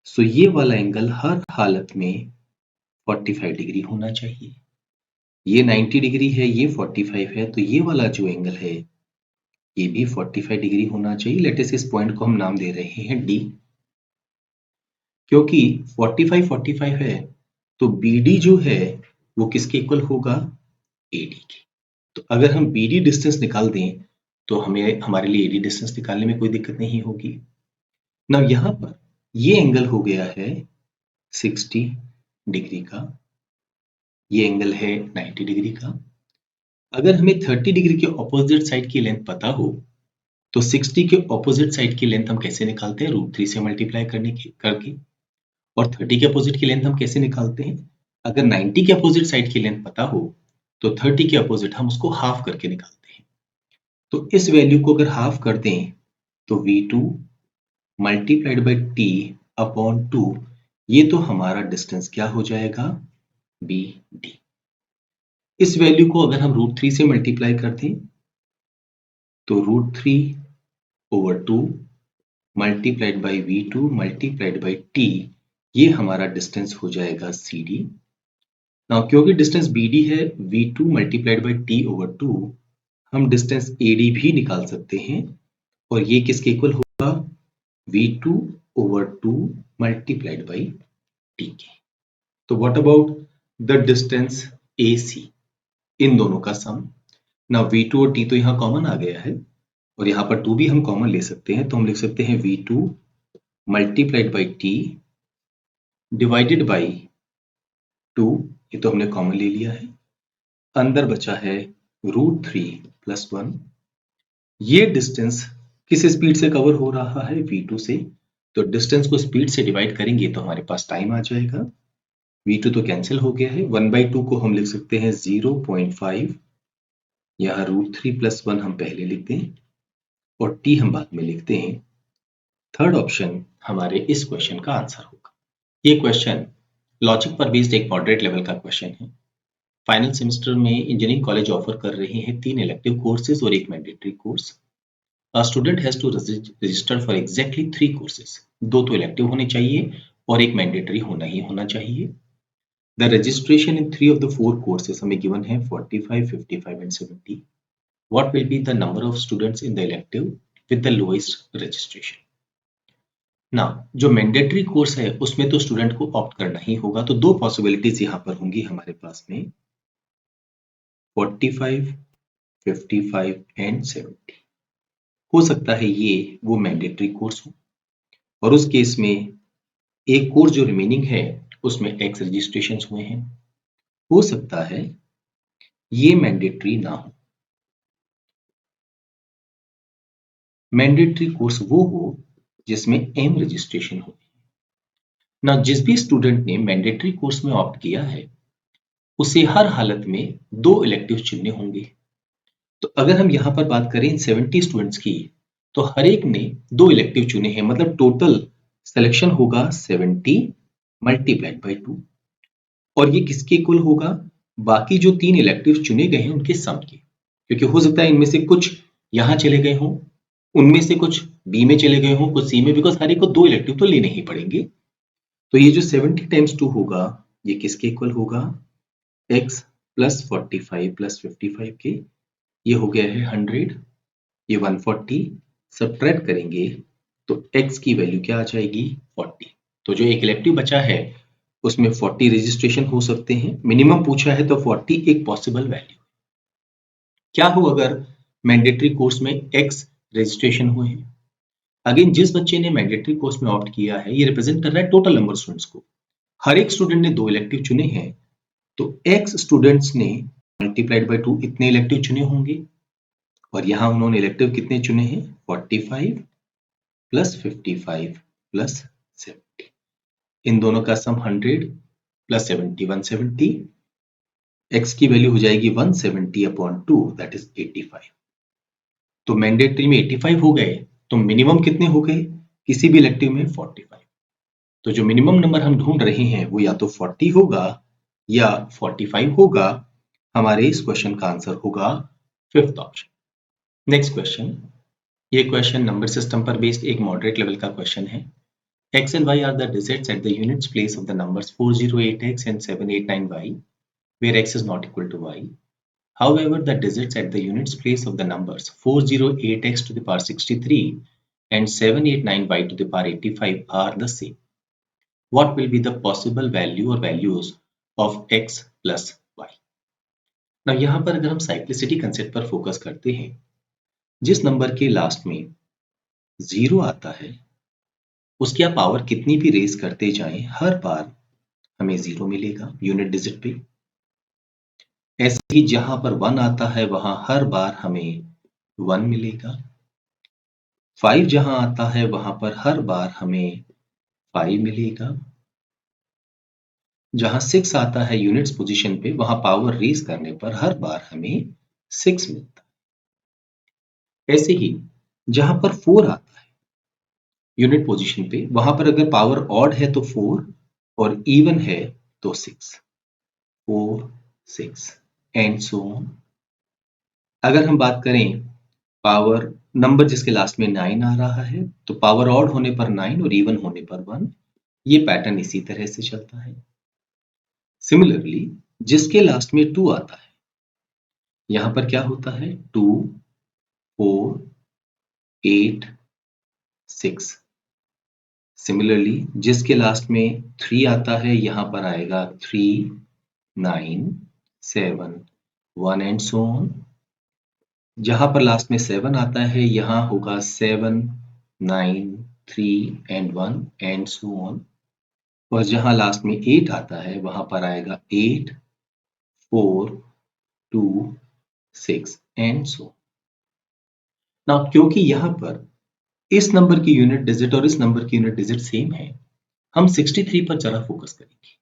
Speaker 1: सो ये वाला एंगल हर हालत में 45 डिग्री होना चाहिए. ये 90 डिग्री है, ये 45 है, तो ये वाला जो एंगल है ये भी 45 डिग्री होना चाहिए. लेट अस इस पॉइंट को हम नाम दे रहे हैं D. क्योंकि 45 है तो BD जो है वो किसके इक्वल होगा AD के. तो अगर हम BD डिस्टेंस निकाल दें तो हमें हमारे लिए AD डिस्टेंस निकालने में कोई दिक्कत नहीं होगी. ना यहाँ पर ये एंगल हो गया है 60 डिग्री का, ये एंगल है 90 डिग्री का. अगर हमें 30 डिग्री के ऑपोजिट साइड की लेंथ पता हो तो 60 के ऑपोजिट साइड की लेंथ हम कैसे निकालते हैं, √3 से मल्टीप्लाई करके. और 30 के अपोजिट की लेंथ हम कैसे निकालते हैं, अगर 90 के अपोजिट साइड की लेंथ पता हो तो 30 के अपोजिट हम उसको हाफ करके निकालते हैं. तो इस वैल्यू को अगर हाफ कर दें तो v2 multiplied by t upon 2, ये तो हमारा डिस्टेंस क्या हो जाएगा BD. इस वैल्यू को अगर हम √3 से मल्टीप्लाई कर दें तो √3/2 multiplied by v2 multiplied by t, ये हमारा डिस्टेंस हो जाएगा CD. नाउ क्योंकि डिस्टेंस BD है, v2 मल्टीप्लाइड बाई t/2, हम डिस्टेंस AD भी निकाल सकते हैं और ये किसके इक्वल होगा v2/2 मल्टीप्लाइड बाई t के. तो what about the distance AC, इन दोनों का सम. नाउ v2 और t तो यहाँ कॉमन आ गया है और यहाँ पर 2 भी हम कॉमन ले सकते हैं, तो हम लिख सकते हैं v2 multiplied by t divided by 2, ये तो हमने कॉमन ले लिया है. अंदर बचा है √3 + 1. ये डिस्टेंस किस स्पीड से कवर हो रहा है v2 से, तो डिस्टेंस को स्पीड से डिवाइड करेंगे तो हमारे पास टाइम आ जाएगा. V2 तो कैंसिल हो गया है, 1/2 को हम लिख सकते हैं 0.5, यहाँ √3 + 1 हम पहले लिखते हैं और t हम बाद में लिखते हैं। थर्ड ऑप्शन हमारे इस क्वेश्चन का आंसर होगा। ये क्वेश्चन लॉजिक पर बेस्ड एक मॉडरेट लेवल का क्वेश्चन है। फाइनल सेमेस्टर में इंजीनियरिंग कॉलेज ऑफर कर रहे हैं 3 इलेक्टिव कोर्सेज और एक mandatory course. A student has to register for exactly 3 courses. 2 तो इलेक्टिव होने चाहिए और एक मैंडेटरी होना ही होना चाहिए। The registration in 3 of the 4 courses हमें given है 45, 55 and 70. What will be the number of students in the elective with the lowest registration? ना जो मैंडेटरी कोर्स है उसमें तो स्टूडेंट को ऑप्ट करना ही होगा, तो 2 पॉसिबिलिटीज यहाँ पर होंगी हमारे पास में 45, 55 एंड 70। हो सकता है ये वो मैंडेटरी कोर्स हो और उस केस में एक कोर्स जो रिमेनिंग है उसमें एक्स रजिस्ट्रेशन हुए हैं। हो सकता है ये मैंडेटरी ना हो। मैंडेटरी कोर्स वो हो जिसमें एम रजिस्ट्रेशन हो। ना जिस भी स्टूडेंट ने मैंडेटरी कोर्स में ऑप्ट किया है उसे हर हालत में 2 इलेक्टिव चुनने होंगे। तो अगर हम यहाँ पर बात करें 70 स्टूडेंट्स की, तो हर एक ने 2 इलेक्टिव चुने हैं, मतलब टोटल सिलेक्शन होगा 70 मल्टीप्लाइड बाई 2 और ये किसके इक्वल होगा? बाकी जो 3 इलेक्टिव चुने गए हैं उनके सम के, क्योंकि हो सकता है इनमें से कुछ यहाँ चले गए हों, उनमें से कुछ बी में चले गए हों, कुछ सी में, बिकॉज हर एक को 2 इलेक्टिव तो लेने ही पड़ेंगे। तो ये जो 70 टाइम्स 2 होगा ये किसके इक्वल होगा? x प्लस 45 प्लस 55 के। ये हो गया है 100, ये 140, सब्ट्रैक्ट करेंगे तो x की वैल्यू क्या आ जाएगी? 40। तो जो एक इलेक्टिव बचा है उसमें 40 रजिस्ट्रेशन हो सकते हैं, मिनिमम पूछा है तो 40 एक पॉसिबल वैल्यू। क्या हो अगर मैंडेटरी कोर्स में x रजिस्ट्रेशन हुए हैं? अगेन जिस बच्चे ने मैंडेटरी कोर्स में ऑप्ट किया है ये रिप्रेजेंट कर रहा है टोटल नंबर स्टूडेंट्स को। हर एक स्टूडेंट ने 2 इलेक्टिव चुने हैं, तो x स्टूडेंट्स ने मल्टीप्लाइड बाय 2 इतने इलेक्टिव चुने होंगे और यहाँ उन्होंने इलेक्टिव कितने चुने हैं? 45 प्लस 55 प्लस 70। इन दोनों का सम 100 प्लस 70 170। x की वैल्यू हो जाएगी 170 अपॉन 2 दैट इज 85। तो मैंडेटरी में 85 हो गए, तो मिनिमम कितने हो गए? किसी भी इलेक्टिव में 45। तो जो मिनिमम नंबर हम ढूंढ रहे हैं वो या तो 40 होगा या 45 होगा। हमारे इस क्वेश्चन का आंसर होगा फिफ्थ ऑप्शन। नेक्स्ट क्वेश्चन, ये क्वेश्चन नंबर सिस्टम पर बेस्ड एक मॉडरेट लेवल का क्वेश्चन है। x and y are the digits at the units place of the numbers 408x and 789y, where x is not equal to y. However, the digits at the units place of the numbers 408x to the power 63 and 789y to the power 85 are the same. What will be the possible value or values of x plus y? Now यहाँ पर अगर हम cyclicity concept पर focus करते हैं, जिस number के last में 0 आता है उसकी आप पावर कितनी भी रेज करते जाएं हर बार हमें 0 मिलेगा यूनिट डिजिट पे। ऐसे ही जहां पर 1 आता है वहां हर बार हमें 1 मिलेगा। 5 जहां आता है वहां पर हर बार हमें 5 मिलेगा। जहां 6 आता है यूनिट्स पोजीशन पे वहां पावर रेज करने पर हर बार हमें 6 मिलता है। ऐसे ही जहां पर 4 आता है यूनिट पोजीशन पे वहां पर अगर पावर ऑड है तो 4 और इवन है तो 6, 4 6 एंड सो ऑन। अगर हम बात करें पावर नंबर जिसके लास्ट में 9 आ रहा है तो पावर ऑड होने पर 9 और इवन होने पर 1। ये पैटर्न इसी तरह से चलता है। सिमिलरली जिसके लास्ट में 2 आता है यहां पर क्या होता है? 2 4 8 6। सिमिलरली जिसके लास्ट में 3 आता है यहां पर आएगा 3 9 7 1 एंड सो ऑन। जहां पर लास्ट में 7 आता है यहां होगा 7 9 3 एंड 1 एंड सो ऑन। और जहां लास्ट में 8 आता है वहां पर आएगा 8 4 2 6 एंड सो। नाउ क्योंकि यहां पर इस नंबर की यूनिट डिजिट और इस नंबर की यूनिट डिजिट सेम है, हम 63 पर जरा फोकस करेंगे।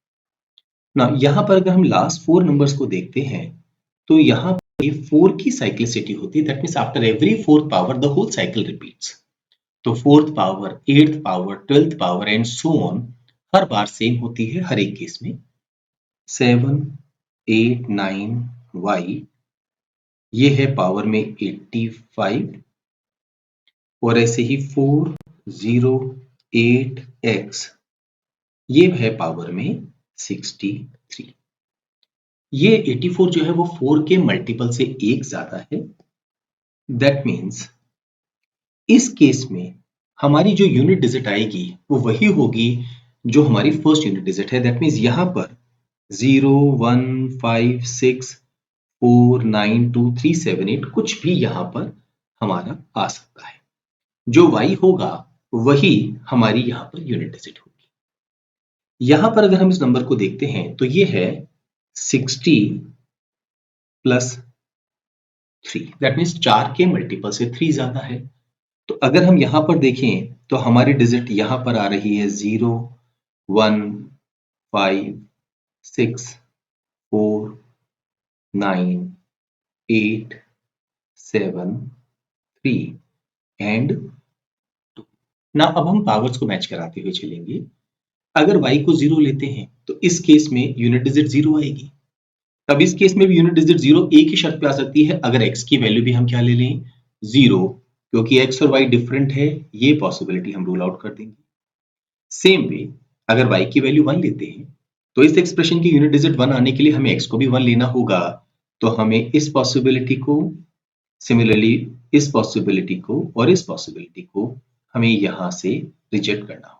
Speaker 1: ना यहाँ पर अगर हम लास्ट 4 नंबर्स को देखते हैं तो यहाँ पर 4 की साइक्लिसिटी होती है, that means after every 4th power the whole cycle repeats. तो 4th power, 8th power, 12th power and so on हर बार सेम होती है हर एक केस में। 7, 8, 9 y ये है पावर में 85 और ऐसे ही 4, 0, 8 x ये है पावर में 63। ये 84 जो है वो 4 के मल्टीपल से एक ज्यादा है। दैट मीन्स इस केस में हमारी जो यूनिट डिजिट आएगी वो वही होगी जो हमारी फर्स्ट यूनिट डिजिट है। दैट मीन्स यहां पर 0, 1, 5, 6, 4, 9, 2, 3, 7, 8 कुछ भी यहां पर हमारा आ सकता है। जो y होगा वही हमारी यहां पर यूनिट डिजिट होगी। यहां पर अगर हम इस नंबर को देखते हैं तो ये है 60 प्लस 3, दैट मीन्स 4 के मल्टीपल से 3 ज्यादा है। तो अगर हम यहां पर देखें तो हमारी डिजिट यहां पर आ रही है 0, 1, 5, 6, 4, 9, 8, 7, 3 एंड 2। ना अब हम पावर्स को मैच कराते हुए चलेंगे। अगर y को 0 लेते हैं तो इस केस में यूनिट डिजिट 0 आएगी। तब इस केस में भी यूनिट डिजिट 0 एक ही शर्त पे आ सकती है, अगर x की वैल्यू भी हम क्या ले लें 0, क्योंकि x और y डिफरेंट है, ये पॉसिबिलिटी हम रूल आउट कर देंगे। सेम वे अगर y की वैल्यू 1 लेते हैं तो इस एक्सप्रेशन की यूनिट डिजिट 1 आने के लिए हमें x को भी 1 लेना होगा। तो हमें इस पॉसिबिलिटी को, सिमिलरली इस पॉसिबिलिटी को और इस पॉसिबिलिटी को हमें यहां से रिजेक्ट करना होगा।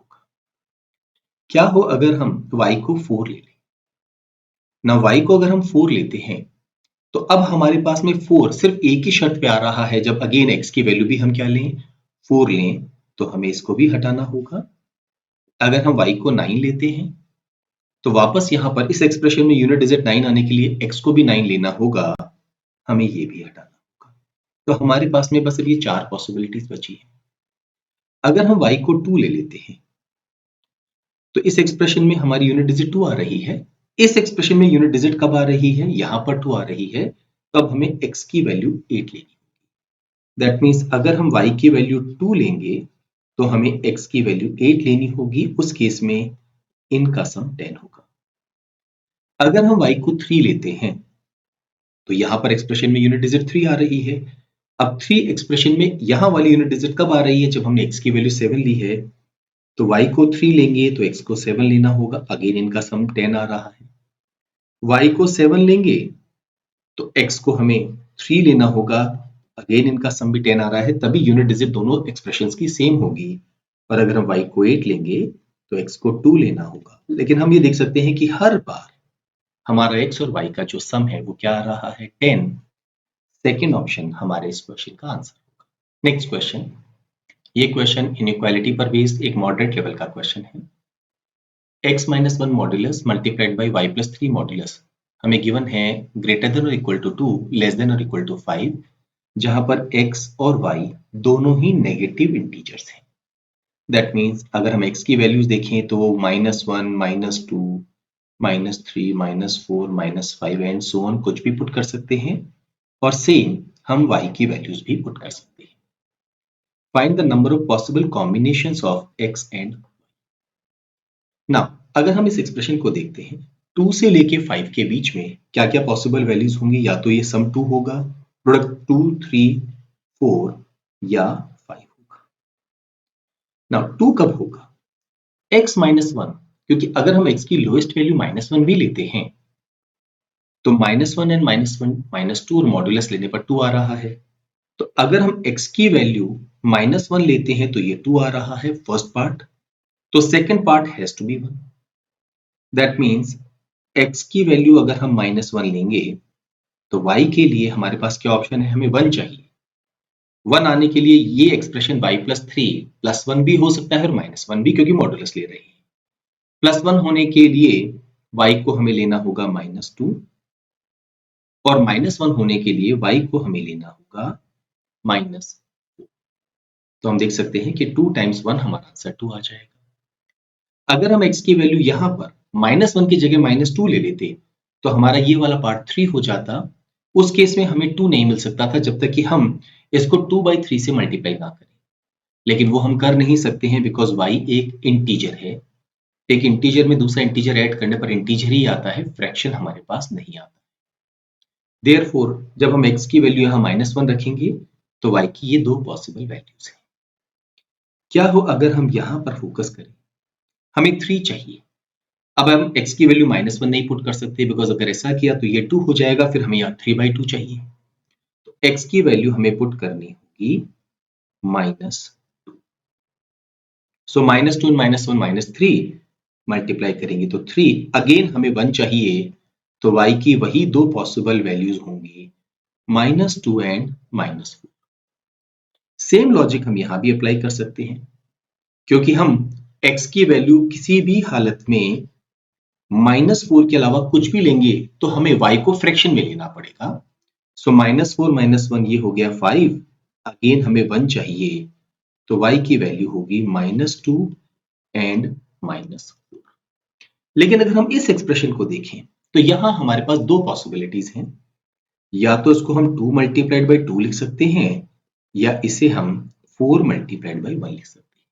Speaker 1: क्या हो अगर हम y को 4 ले लें? ना y को अगर हम 4 लेते हैं तो अब हमारे पास में 4 सिर्फ एक ही शर्त पे आ रहा है, जब अगेन x की वैल्यू भी हम क्या लें 4 लें, तो हमें इसको भी हटाना होगा। अगर हम y को 9 लेते हैं तो वापस यहां पर इस एक्सप्रेशन में यूनिट डिजिट 9 आने के लिए x को भी 9 लेना होगा, हमें ये भी हटाना होगा। तो हमारे पास में बस अब ये 4 पॉसिबिलिटीज बची है। अगर हम y को 2 ले लेते हैं तो इस एक्सप्रेशन में हमारी यूनिट डिजिट 2 आ रही है। इस एक्सप्रेशन में यूनिट डिजिट कब आ रही है, यहां पर 2 आ रही है। तब हमें x की वैल्यू 8 लेनी। दैट मीन्स अगर हम y की वैल्यू 2 लेंगे तो हमें x की वैल्यू 8 लेनी होगी। उस केस में इनका सम 10 होगा। अगर हम y को 3 लेते हैं तो यहां पर एक्सप्रेशन में यूनिट डिजिट 3 आ रही है। अब 3 एक्सप्रेशन में यहां वाली यूनिट डिजिट कब आ रही है, जब हमने x की वैल्यू 7 ली है। तो y को 3 लेंगे तो x को 7 लेना होगा, अगेन इनका सम 10 आ रहा है। y को 7 लेंगे तो x को हमें 3 लेना होगा, अगेन इनका सम भी 10 आ रहा है, तभी यूनिट डिजिट दोनों एक्सप्रेशंस की सेम होगी। और अगर हम y को 8 लेंगे तो x को 2 लेना होगा। लेकिन हम ये देख सकते हैं कि हर बार हमारा x और y का जो सम है वो क्या आ रहा है 10। सेकेंड ऑप्शन हमारे इस क्वेश्चन का आंसर होगा। नेक्स्ट क्वेश्चन, ये क्वेश्चन इनइक्वालिटी पर बेस्ड एक मॉडरेट लेवल का क्वेश्चन है। x minus 1 modulus multiplied by y plus 3 modulus हमें गिवन है ग्रेटर देन और इक्वल टू 2, लेस देन और इक्वल टू 5, जहां पर x और y दोनों ही नेगेटिव इंटीजर्स हैं। दैट मीन्स अगर हम x की वैल्यूज देखें तो वो -1, -2, -3, -4, -5 एंड सो ऑन कुछ भी पुट कर सकते हैं। और सेम हम y की वैल्यूज भी पुट कर सकते हैं। Find the number of possible combinations of x and now अगर हम इस एक्सप्रेशन को देखते हैं 2 से लेके 5 के बीच में क्या क्या पॉसिबल वैल्यूज होंगी, या तो ये सम 2 होगा, प्रोडक्ट 2, 3, 4 या 5 होगा। नाउ 2 कब होगा, x माइनस 1, क्योंकि अगर हम x की लोएस्ट वैल्यू -1 भी लेते हैं तो -1 एंड -1 -2 और मॉड्यूलस लेने पर 2 आ रहा है। तो अगर हम x की वैल्यू -1 लेते हैं तो ये 2 आ रहा है फर्स्ट पार्ट, तो second part has to be 1। That means x की वैल्यू अगर हम -1 लेंगे तो y के लिए हमारे पास क्या ऑप्शन है, हमें 1 चाहिए। 1 आने के लिए ये एक्सप्रेशन y प्लस 3 प्लस 1 भी हो सकता है और -1 भी, क्योंकि मॉडुलस ले रही है। प्लस 1 होने के लिए y को हमें लेना होगा -2 और -1 होने के लिए y को हमें लेना होगा -4। तो हम देख सकते हैं कि 2 टाइम्स 1 हमारा आंसर 2 आ जाएगा। अगर हम x की वैल्यू यहां पर -1 की जगह -2 ले लेते तो हमारा ये वाला पार्ट 3 हो जाता। उस केस में हमें 2 नहीं मिल सकता था जब तक कि हम इसको 2/3 से मल्टीप्लाई ना करें। लेकिन वो हम कर नहीं सकते हैं बिकॉज y एक इंटीजर है। एक इंटीजर में दूसरा इंटीजर ऐड करने पर इंटीजर ही आता है, फ्रैक्शन हमारे पास नहीं आता। देयरफॉर जब हम x की वैल्यू यहाँ -1 रखेंगे तो y की ये दो पॉसिबल वैल्यूज हैं। क्या हो अगर हम यहाँ पर फोकस करें, हमें 3 चाहिए। अब हम x की वैल्यू -1 नहीं पुट कर सकते बिकॉज अगर ऐसा किया तो ये 2 हो जाएगा, फिर हमें यहाँ 3/2 चाहिए। तो x की वैल्यू हमें पुट करनी होगी -2। सो -2 -1 -3 मल्टीप्लाई करेंगे तो 3, अगेन हमें 1 चाहिए तो y की वही दो पॉसिबल वैल्यूज होंगी -2 एंड -4। सेम लॉजिक हम यहां भी अप्लाई कर सकते हैं, क्योंकि हम x की वैल्यू किसी भी हालत में -4 के अलावा कुछ भी लेंगे तो हमें y को फ्रैक्शन में लेना पड़ेगा। सो -4 -1 ये हो गया 5, अगेन हमें 1 चाहिए तो y की वैल्यू होगी -2 एंड -4। लेकिन अगर हम इस एक्सप्रेशन को देखें तो यहां हमारे पास दो पॉसिबिलिटीज हैं। या तो इसको हम 2 मल्टीप्लाइड बाई 2 लिख सकते हैं या इसे हम 4 मल्टीप्लाइड बाई 1 लिख सकते हैं।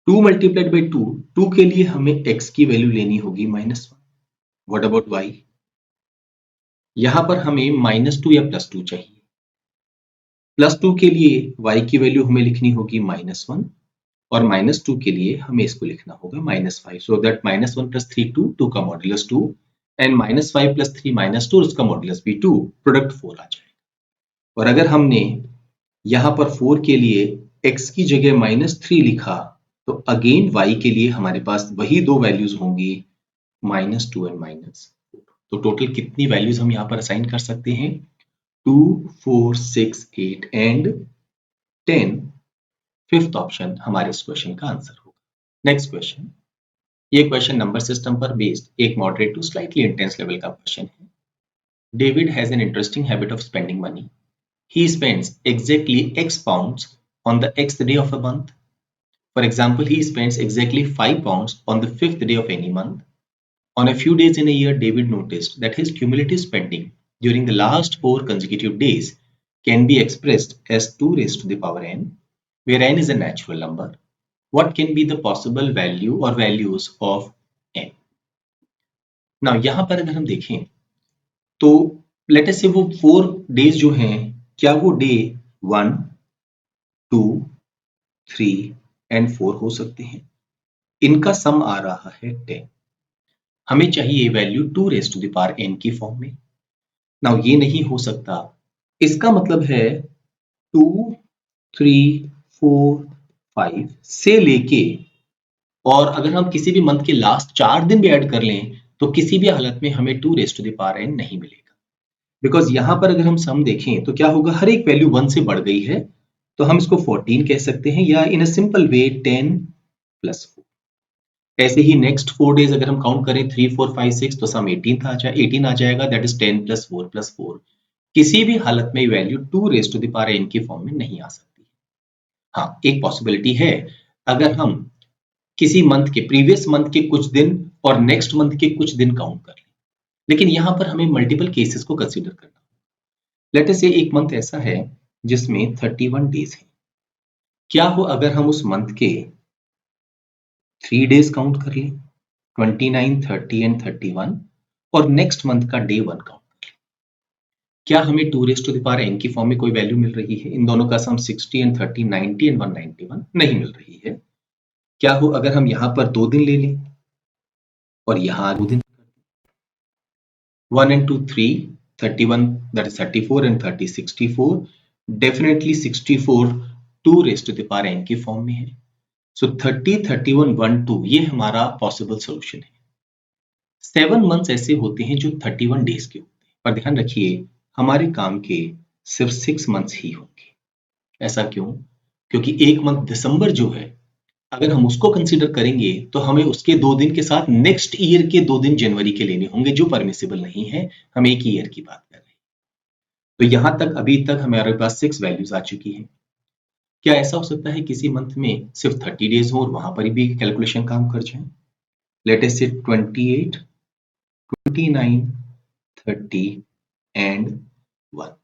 Speaker 1: 2 मल्टीप्लाइड बाई 2, 2 के लिए हमें x की वैल्यू लेनी होगी -1। What about y? यहां पर हमें -2 या +2 चाहिए। +2 के लिए y की वैल्यू हमें लिखनी होगी -1 और -2 के लिए हमें इसको लिखना होगा -5। सो दैट -1 + 3 2, 2 का मॉड्यूलस 2 एंड -5 + 3 -2, उसका मॉड्यूलस भी 2, प्रोडक्ट 4 आ जाएगा। और अगर हमने यहाँ पर 4 के लिए x की जगह -3 लिखा तो अगेन y के लिए हमारे पास वही दो वैल्यूज होंगी -2 एंड -4। तो टोटल कितनी वैल्यूज हम यहाँ पर असाइन कर सकते हैं? 2, 4, 6, 8 एंड 10। फिफ्थ ऑप्शन हमारे इस क्वेश्चन का आंसर होगा। नेक्स्ट क्वेश्चन, ये क्वेश्चन नंबर सिस्टम पर बेस्ड एक moderate to slightly intense level का क्वेश्चन है। David has an interesting habit of spending money. He spends exactly X pounds on the Xth day of a month. For example, he spends exactly 5 pounds on the 5th day of any month. On a few days in a year, David noticed that his cumulative spending during the last 4 consecutive days can be expressed as 2 raised to the power n, where n is a natural number. What can be the possible value or values of n? Now, यहाँ पर अगर हम देखें तो late us से वो 4 days जो हैं, क्या वो डे 1, 2, 3 एंड 4 हो सकते हैं? इनका सम आ रहा है 10। हमें चाहिए value 2 raise to the power n की फॉर्म में। नाउ ये नहीं हो सकता, इसका मतलब है 2, 3, 4, 5 से लेके, और अगर हम किसी भी मंथ के लास्ट 4 दिन भी ऐड कर लें तो किसी भी हालत में हमें 2 raise to the power n नहीं मिलेगा। बिकॉज यहां पर अगर हम सम देखें तो क्या होगा, हर एक वैल्यू 1 से बढ़ गई है तो हम इसको 14 कह सकते हैं, या इन अ सिंपल वे 10 + 4। ऐसे ही नेक्स्ट 4 डेज अगर हम काउंट करें 3, 4, 5, 6 तो सम 18 आ जाएगा, दैट इज 10 + 4 + 4। किसी भी हालत में value 2 raise to the power n की फॉर्म में नहीं आ सकती। हाँ, एक पॉसिबिलिटी है, अगर हम किसी मंथ के प्रीवियस मंथ के कुछ दिन और नेक्स्ट मंथ के कुछ दिन काउंट कर लें, लेकिन यहां पर हमें मल्टीपल केसेस को कंसीडर करना। लेट अस से एक मंथ ऐसा है जिसमें 31 डेज हैं। क्या हो अगर हम उस मंथ के 3 डेज काउंट कर लें, 29, 30 एंड 31, और नेक्स्ट मंथ का डे 1 काउंट कर लें? क्या हमें 2 raise to the power n की फॉर्म में कोई वैल्यू मिल रही है? इन दोनों का सम 60 एंड 30, 90 एंड 191 नहीं मिल रही है। क्या हो अगर हम यहाँ पर 2 दिन ले लें और यहाँ 2 दिन, 1 and 2, 3, 31, that is 34 and 30, 64, definitely 64 2 raised to the power n की फॉर्म में है। सो 30, 31, 1, 2 ये हमारा पॉसिबल सोल्यूशन है। 7 मंथ्स ऐसे होते हैं जो 31 डेज के होते हैं, पर ध्यान रखिए हमारे काम के सिर्फ 6 मंथ्स ही होंगे। ऐसा क्यों? क्योंकि एक मंथ दिसंबर जो है, अगर हम उसको कंसीडर करेंगे तो हमें उसके 2 दिन के साथ नेक्स्ट ईयर के 2 दिन जनवरी के लेने होंगे, जो परमिसिबल नहीं है। हम एक ईयर की बात कर रहे हैं। तो यहां तक अभी तक हमारे पास 6 वैल्यूज आ चुकी हैं। क्या ऐसा हो सकता है किसी मंथ में सिर्फ 30 डेज हो और वहां पर भी कैलकुलेशन काम कर जाए? लेट अस से 28, 29, 30 and 1.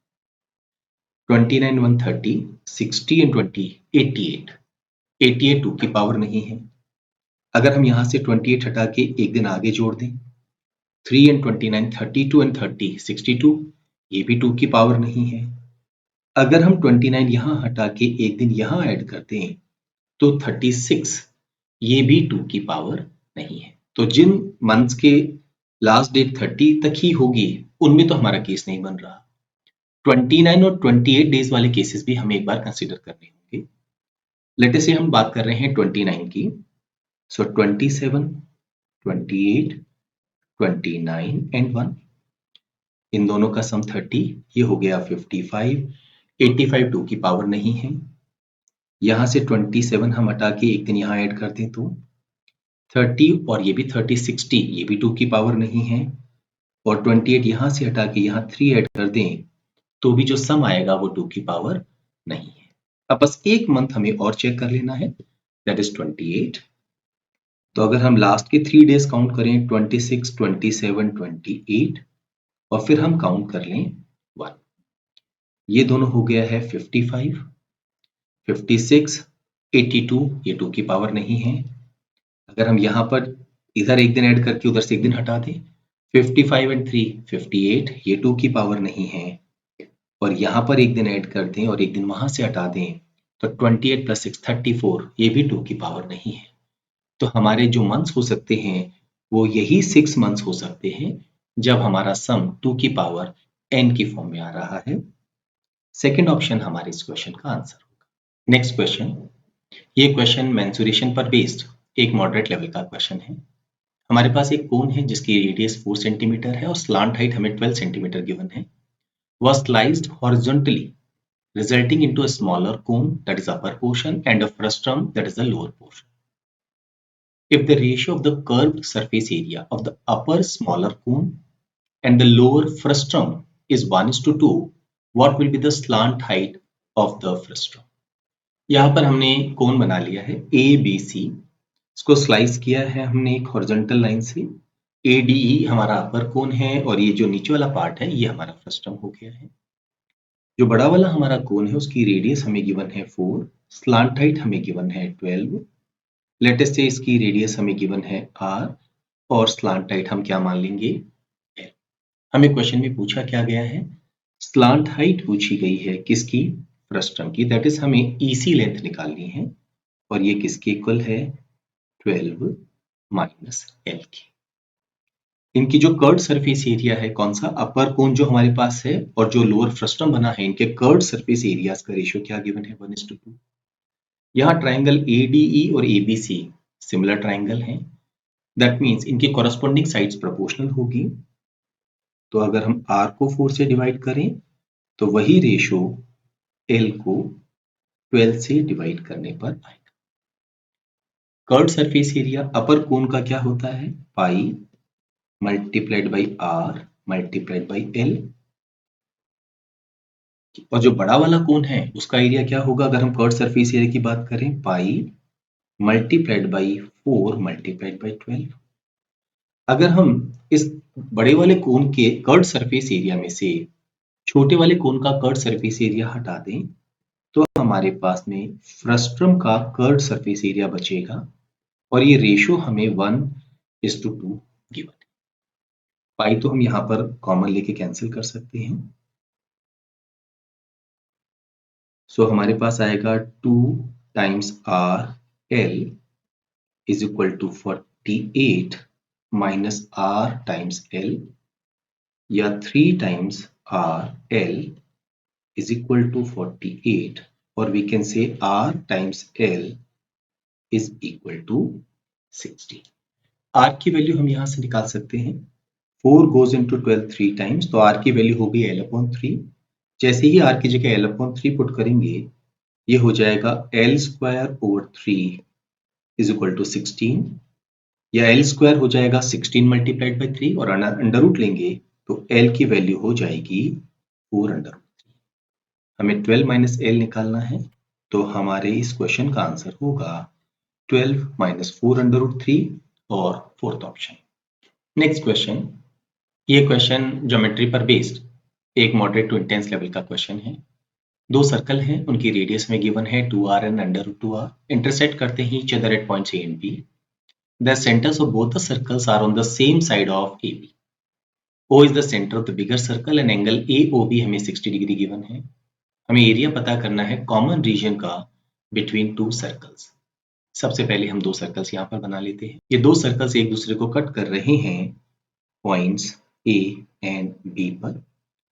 Speaker 1: 29, 1, 30, 60 and 20, 88. 88 2 की पावर नहीं है। अगर हम यहां से 28 हटा के एक दिन आगे जोड़ दें, 3 and 29, 32 and 30, 62, ये भी 2 की पावर नहीं है। अगर हम 29 यहां हटा के एक दिन यहां ऐड कर दें तो 36, ये भी 2 की पावर नहीं है। तो जिन मंथ्स के लास्ट डेट 30 तक ही होगी उनमें तो हमारा केस नहीं बन रहा। 29 और 28 डेज वाले केसेस भी हमें एक बार कंसीडर करने होंगे। लेट अस से हम बात कर रहे हैं 29 की। सो 27, 28, 29 एंड 1, इन दोनों का सम 30, ये हो गया 55। 85 2 की पावर नहीं है। यहां से 27 हम हटा के एक दिन यहां ऐड कर दें तो 30 और ये भी 30, 60, ये भी 2 की पावर नहीं है। और 28 यहां से हटा के यहां 3 ऐड कर दें तो भी जो सम आएगा वो 2 की पावर नहीं है। अब बस एक मंथ हमें और चेक कर लेना है, दैट इज 28। तो अगर हम लास्ट के 3 डेज काउंट करें 26, 27, 28 और फिर हम काउंट कर लें 1, ये दोनों हो गया है 55, 56, 82, ये 2 की पावर नहीं है। अगर हम यहाँ पर इधर एक दिन ऐड करके उधर से एक दिन हटा दें, 55 एंड 3, 58, ये 2 की पावर नहीं है। और यहाँ पर एक दिन ऐड कर दें और एक दिन वहां से हटा दें तो 28 + 6, 34, ये भी 2 की पावर नहीं है। तो हमारे जो मंथ्स हो सकते हैं वो यही 6 मंथ्स हो सकते हैं जब हमारा सम 2 की पावर n की फॉर्म में आ रहा है। सेकेंड ऑप्शन हमारे इस क्वेश्चन का आंसर होगा। नेक्स्ट क्वेश्चन, ये क्वेश्चन मेंसुरेशन पर बेस्ड एक मॉडरेट लेवल का क्वेश्चन है। हमारे पास एक कोन है जिसकी रेडियस 4 सेंटीमीटर है और स्लांट हाइट हमें 12 सेंटीमीटर गिवन है। Was sliced horizontally, resulting into a smaller cone, that is upper portion, and a frustum, that is the lower portion. If the ratio of the curved surface area of the upper smaller cone and the lower frustum is 1:2, what will be the slant height of the frustum? यहाँ पर हमने कोन बना लिया है ABC, इसको slice किया है हमने एक हॉरिजॉन्टल लाइन से। ADE हमारा अपर कोन है और ये जो नीचे वाला पार्ट है ये हमारा फ्रस्टम हो गया है। जो बड़ा वाला हमारा कोन है उसकी रेडियस हमें गिवन है 4, स्लांट हाइट हमें गिवन है 12। लेट अस से इसकी रेडियस हमें गिवन है r और स्लांट हाइट हम क्या मान लेंगे l। हमें क्वेश्चन में पूछा क्या गया है, स्लांट हाइट पूछी गई है किसकी, फ्रस्टम की, दैट इज हमें EC लेंथ निकालनी है और ये किसके इक्वल है 12 माइनस l की। इनकी जो कर्ड सरफेस एरिया है कौन सा, अपर कोन जो हमारे पास है और जो लोअर फ्रस्टम बना है, इनके कर्ड सरफेस एरियाज का रेशियो क्या गिवन है 1:2। यहाँ ट्राइंगल ADE और ABC सिमिलर ट्राइंगल हैं, दैट मीन्स इनकी कॉरस्पॉन्डिंग साइड्स प्रोपोर्शनल होगी। तो अगर हम R को 4 से डिवाइड करें तो वही रेशियो L को 12 से डिवाइड करने पर आएगा। कर्ड सरफेस एरिया अपर कोन का क्या होता है, pi multiplied by R multiplied by L, और जो बड़ा वाला कोन है उसका एरिया क्या होगा, अगर हम कर्ड सरफेस एरिया की बात करें, pi multiplied by 4 multiplied by 12। अगर हम इस बड़े वाले कोन के कर्ड सरफेस एरिया में से छोटे वाले कोन का कर्ड सरफेस एरिया हटा दें तो हमारे पास में फ्रस्ट्रम का कर्ड सरफेस एरिया बचेगा और ये रेशियो हमें 1:2 गिवन है। पाई तो हम यहाँ पर कॉमन लेके कैंसिल कर सकते हैं। सो हमारे पास आएगा 2 times RL is equal to 48 minus R times L, या 3 times RL is equal to 48, और we can say R times L is equal to 60। R की वैल्यू हम यहां से निकाल सकते हैं, 4 goes into 12 3 टाइम्स, तो R की वैल्यू होगी L/3। जैसे ही R की जगह L/3 पुट करेंगे ये हो जाएगा L²/3 इज इक्वल टू 16, या L² हो जाएगा 16 मल्टीप्लाइड बाई 3 और अंडर रूट लेंगे तो L की वैल्यू हो जाएगी 4√3। हमें 12 माइनस L निकालना है तो हमारे इस क्वेश्चन का आंसर होगा 12 माइनस 4√3 और फोर्थ ऑप्शन। नेक्स्ट क्वेश्चन, ये क्वेश्चन ज्योमेट्री पर बेस्ड एक मॉडरेट टू इंटेंस लेवल का क्वेश्चन है। दो सर्कल हैं, उनकी रेडियस में गिवन है 2r एंड √2r, इंटरसेक्ट करते हैं each other at points A and B. The centers of both the circles are on the same side of AB. O is the center of the bigger circle and angle AOB हमें 60 degree given है। हमें area पता करना है common reason का between two circles. सबसे पहले हम दो सर्कल्स यहाँ पर बना लेते हैं। ये दो सर्कल्स एक दूसरे को कट कर रहे हैं पॉइंट्स A एंड B पर,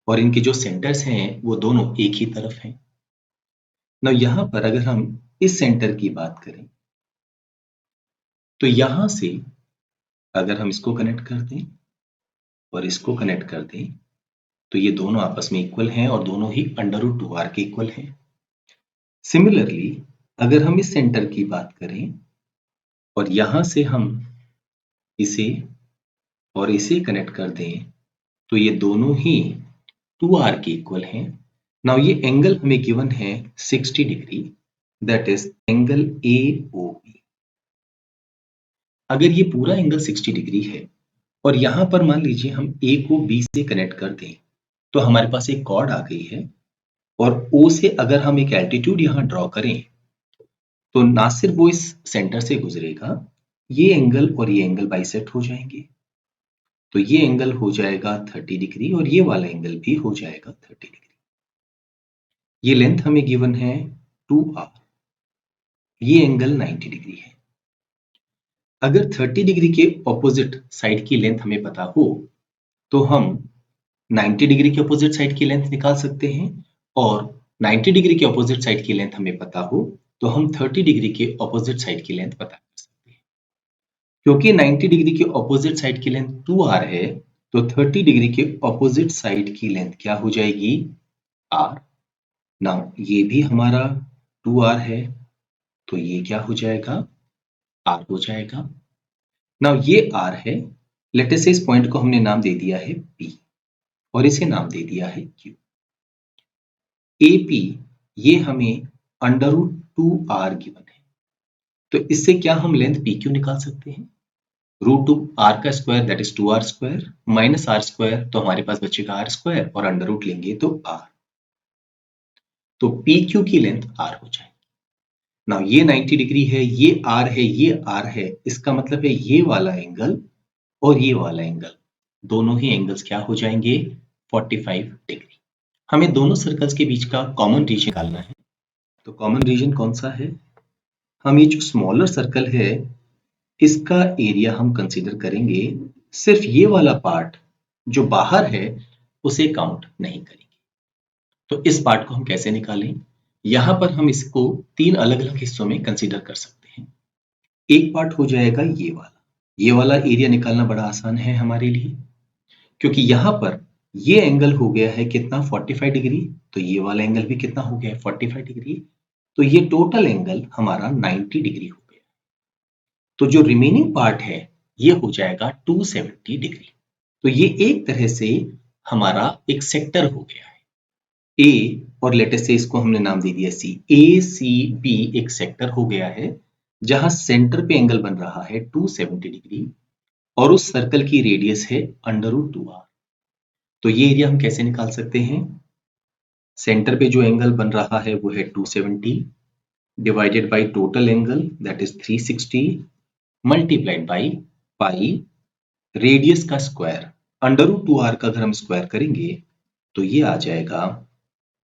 Speaker 1: और इनके जो सेंटर्स हैं वो दोनों एक ही तरफ हैं। ना यहाँ पर अगर हम इस सेंटर की बात करें तो यहां से अगर हम इसको कनेक्ट कर दें और इसको कनेक्ट कर दें तो ये दोनों आपस में इक्वल हैं और दोनों ही √2r के इक्वल हैं। सिमिलरली अगर हम इस सेंटर की बात करें और यहां से हम इसे और इसे कनेक्ट कर दें तो ये दोनों ही 2r के इक्वल हैं। नाउ ये एंगल हमें गिवन है 60 degree, that is angle AOB। अगर ये पूरा एंगल 60 डिग्री है और यहां पर मान लीजिए हम A को B से कनेक्ट कर दें तो हमारे पास एक कॉर्ड आ गई है, और O से अगर हम एक एल्टीट्यूड यहां ड्रॉ करें तो ना सिर्फ वो इस सेंटर से गुजरेगा, ये एंगल और ये एंगल बाइसेक्ट हो जाएंगे। तो ये एंगल हो जाएगा 30 डिग्री और ये वाला एंगल भी हो जाएगा 30 डिग्री। ये लेंथ हमें गिवन है 2r, ये एंगल 90 डिग्री है। अगर 30 डिग्री के ऑपोजिट साइड की लेंथ हमें पता हो तो हम 90 डिग्री के ऑपोजिट साइड की लेंथ निकाल सकते हैं, और 90 डिग्री के ऑपोजिट साइड की लेंथ हमें पता हो तो हम 30 डिग्री के ऑपोजिट साइड की लेंथ पता कर सकते हैं। क्योंकि 90 डिग्री के ऑपोजिट साइड की लेंथ 2r है तो 30 डिग्री के ऑपोजिट साइड की लेंथ क्या हो जाएगी, r। नाउ ये भी हमारा 2r है तो ये क्या हो जाएगा, r हो जाएगा। नाउ ये r है, लेट अस से इस पॉइंट को हमने नाम दे दिया है P और इसे नाम दे दिया है Q। AP ये हमें √2r गिवन है, तो इससे क्या हम लेंथ PQ निकाल सकते हैं। √2r का square that is 2r square minus r square, तो हमारे पास बचेगा r स्क्वायर और अंडर रूट लेंगे तो r, तो PQ की लेंथ r हो जाएगी। नाउ ये 90 डिग्री है, ये r है, ये r है, इसका मतलब है ये वाला एंगल और ये वाला एंगल दोनों ही एंगल्स क्या हो जाएंगे, 45 डिग्री। हमें दोनों सर्कल्स के बीच का कॉमन रीजन निकालना है। तो कॉमन रीजन कौन सा है, हम ये जो स्मॉलर सर्कल है इसका एरिया हम कंसीडर करेंगे, सिर्फ ये वाला पार्ट जो बाहर है उसे काउंट नहीं करेंगे। तो इस पार्ट को हम कैसे निकालें, यहां पर हम इसको तीन अलग अलग हिस्सों में कंसीडर कर सकते हैं। एक पार्ट हो जाएगा ये वाला एरिया निकालना बड़ा आसान है हमारे लिए, क्योंकि यहां पर ये एंगल हो गया है कितना, 45 डिग्री, तो ये वाला एंगल भी कितना हो गया है, 45 डिग्री, तो ये टोटल एंगल हमारा 90 डिग्री हो गया। तो जो रिमेनिंग पार्ट है ये हो जाएगा 270 डिग्री। तो ये एक तरह से हमारा एक सेक्टर हो गया है ए, और लेटेस्ट से इसको हमने नाम दे दिया सी। ACB एक सेक्टर हो गया है जहां सेंटर पे एंगल बन रहा है 270 डिग्री और उस सर्कल की रेडियस है √2r। तो ये एरिया हम कैसे निकाल सकते हैं, सेंटर पे जो एंगल बन रहा है वो है 270 divided by total angle that is 360 multiplied by pi radius का स्क्वायर, √2r का अगर हम स्क्वायर करेंगे तो ये आ जाएगा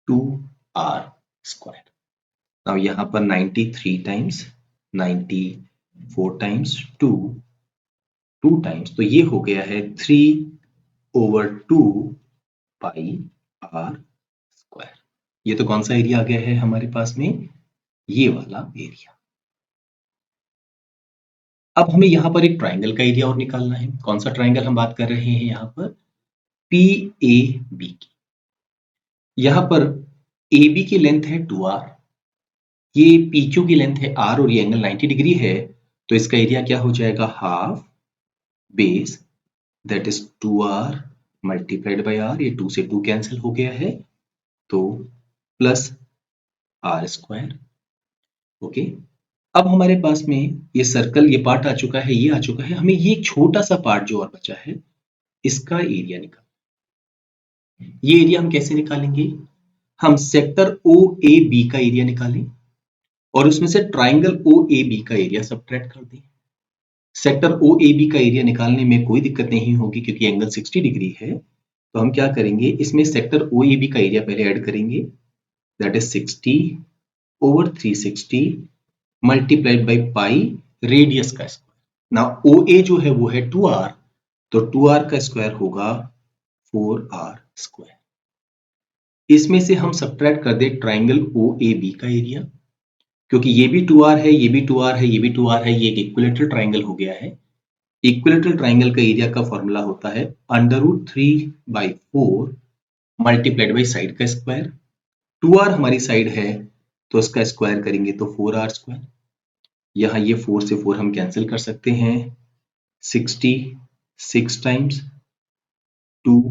Speaker 1: 2r स्क्वायर। अब यहाँ पर 93 टाइम्स 94 टाइम्स 2 टाइम्स, तो ये हो गया है 3/2 पाई r स्क्वायर। ये तो कौन सा एरिया आ गया है हमारे पास में, ये वाला एरिया। अब हमें यहाँ पर एक ट्राइंगल का एरिया और निकालना है। कौन सा ट्राइंगल हम बात कर रहे हैं यहाँ पर, PAB की। यहाँ पर AB की लेंथ है 2r, ये PQ की लेंथ है r और ये एंगल 90 डिग्री है, तो इसका एरिया क्या हो जाएगा, half base that is 2r multiplied by r, ये 2 से 2 कैंसिल हो गया है तो प्लस r स्क्वायर। ओके, अब हमारे पास में ये सर्कल, ये पार्ट आ चुका है, ये आ चुका है, हमें ये छोटा सा पार्ट जो और बचा है इसका एरिया निकाल। ये एरिया हम कैसे निकालेंगे? हम सेक्टर ओ ए बी का एरिया निकालें और उसमें से ट्राइंगल ओ ए बी का एरिया सब्ट्रैक्ट कर दें। सेक्टर ओ ए बी का एरिया निकालने में कोई दिक्कत नहीं होगी क्योंकि एंगल 60 डिग्री है। तो हम क्या करेंगे, इसमें सेक्टर ओ ए बी का एरिया पहले ऐड करेंगे, that is 60 over 360 multiplied by pi radius का स्क्वायर। नाउ ओ ए जो है वो है 2r, तो 2r का स्क्वायर होगा 4r स्क्वायर। इसमें से हम सब्ट्रैक्ट कर दे ट्राइंगल ओ ए बी का एरिया, क्योंकि ये भी 2r है, ये भी 2r है, ये भी 2r है, ये एक इक्विलेटरल ट्राइंगल हो गया है। इक्विलेटरल ट्राइंगल का एरिया का फॉर्मूला होता है √3/4 मल्टीप्लाइड बाई साइड का स्क्वायर। 2r हमारी साइड है तो इसका स्क्वायर करेंगे तो 4r स्क्वायर। यहाँ ये 4 से 4 हम कैंसिल कर सकते हैं, 60 6 टाइम्स 2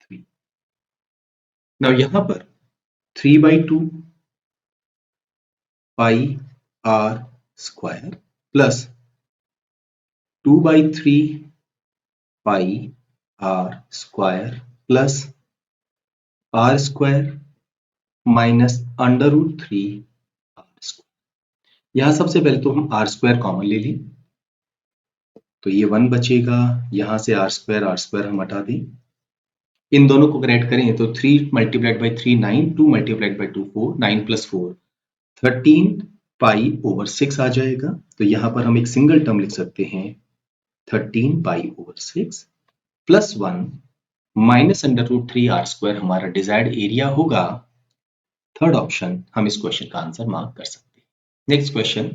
Speaker 1: 3। नाउ यहाँ पर 3/2 पाई r स्क्वायर प्लस 2/3 पाई r square plus r square minus √3 r square. यहाँ सबसे पहले तो हम r स्क्वायर कॉमन ले लें, तो ये 1 बचेगा, यहाँ से r स्क्वायर हम हटा दें, इन दोनों को ऐड करें तो 3 multiplied by 3 9, 2 multiplied by 2 4, 9 plus 4 13 pi over 6 आ जाएगा। तो यहाँ पर हम एक सिंगल टर्म लिख सकते हैं 13 pi over 6 plus 1 minus √3 r square हमारा डिजायर्ड एरिया होगा। थर्ड ऑप्शन हम इस क्वेश्चन का आंसर मार्क कर सकते हैं। नेक्स्ट क्वेश्चन,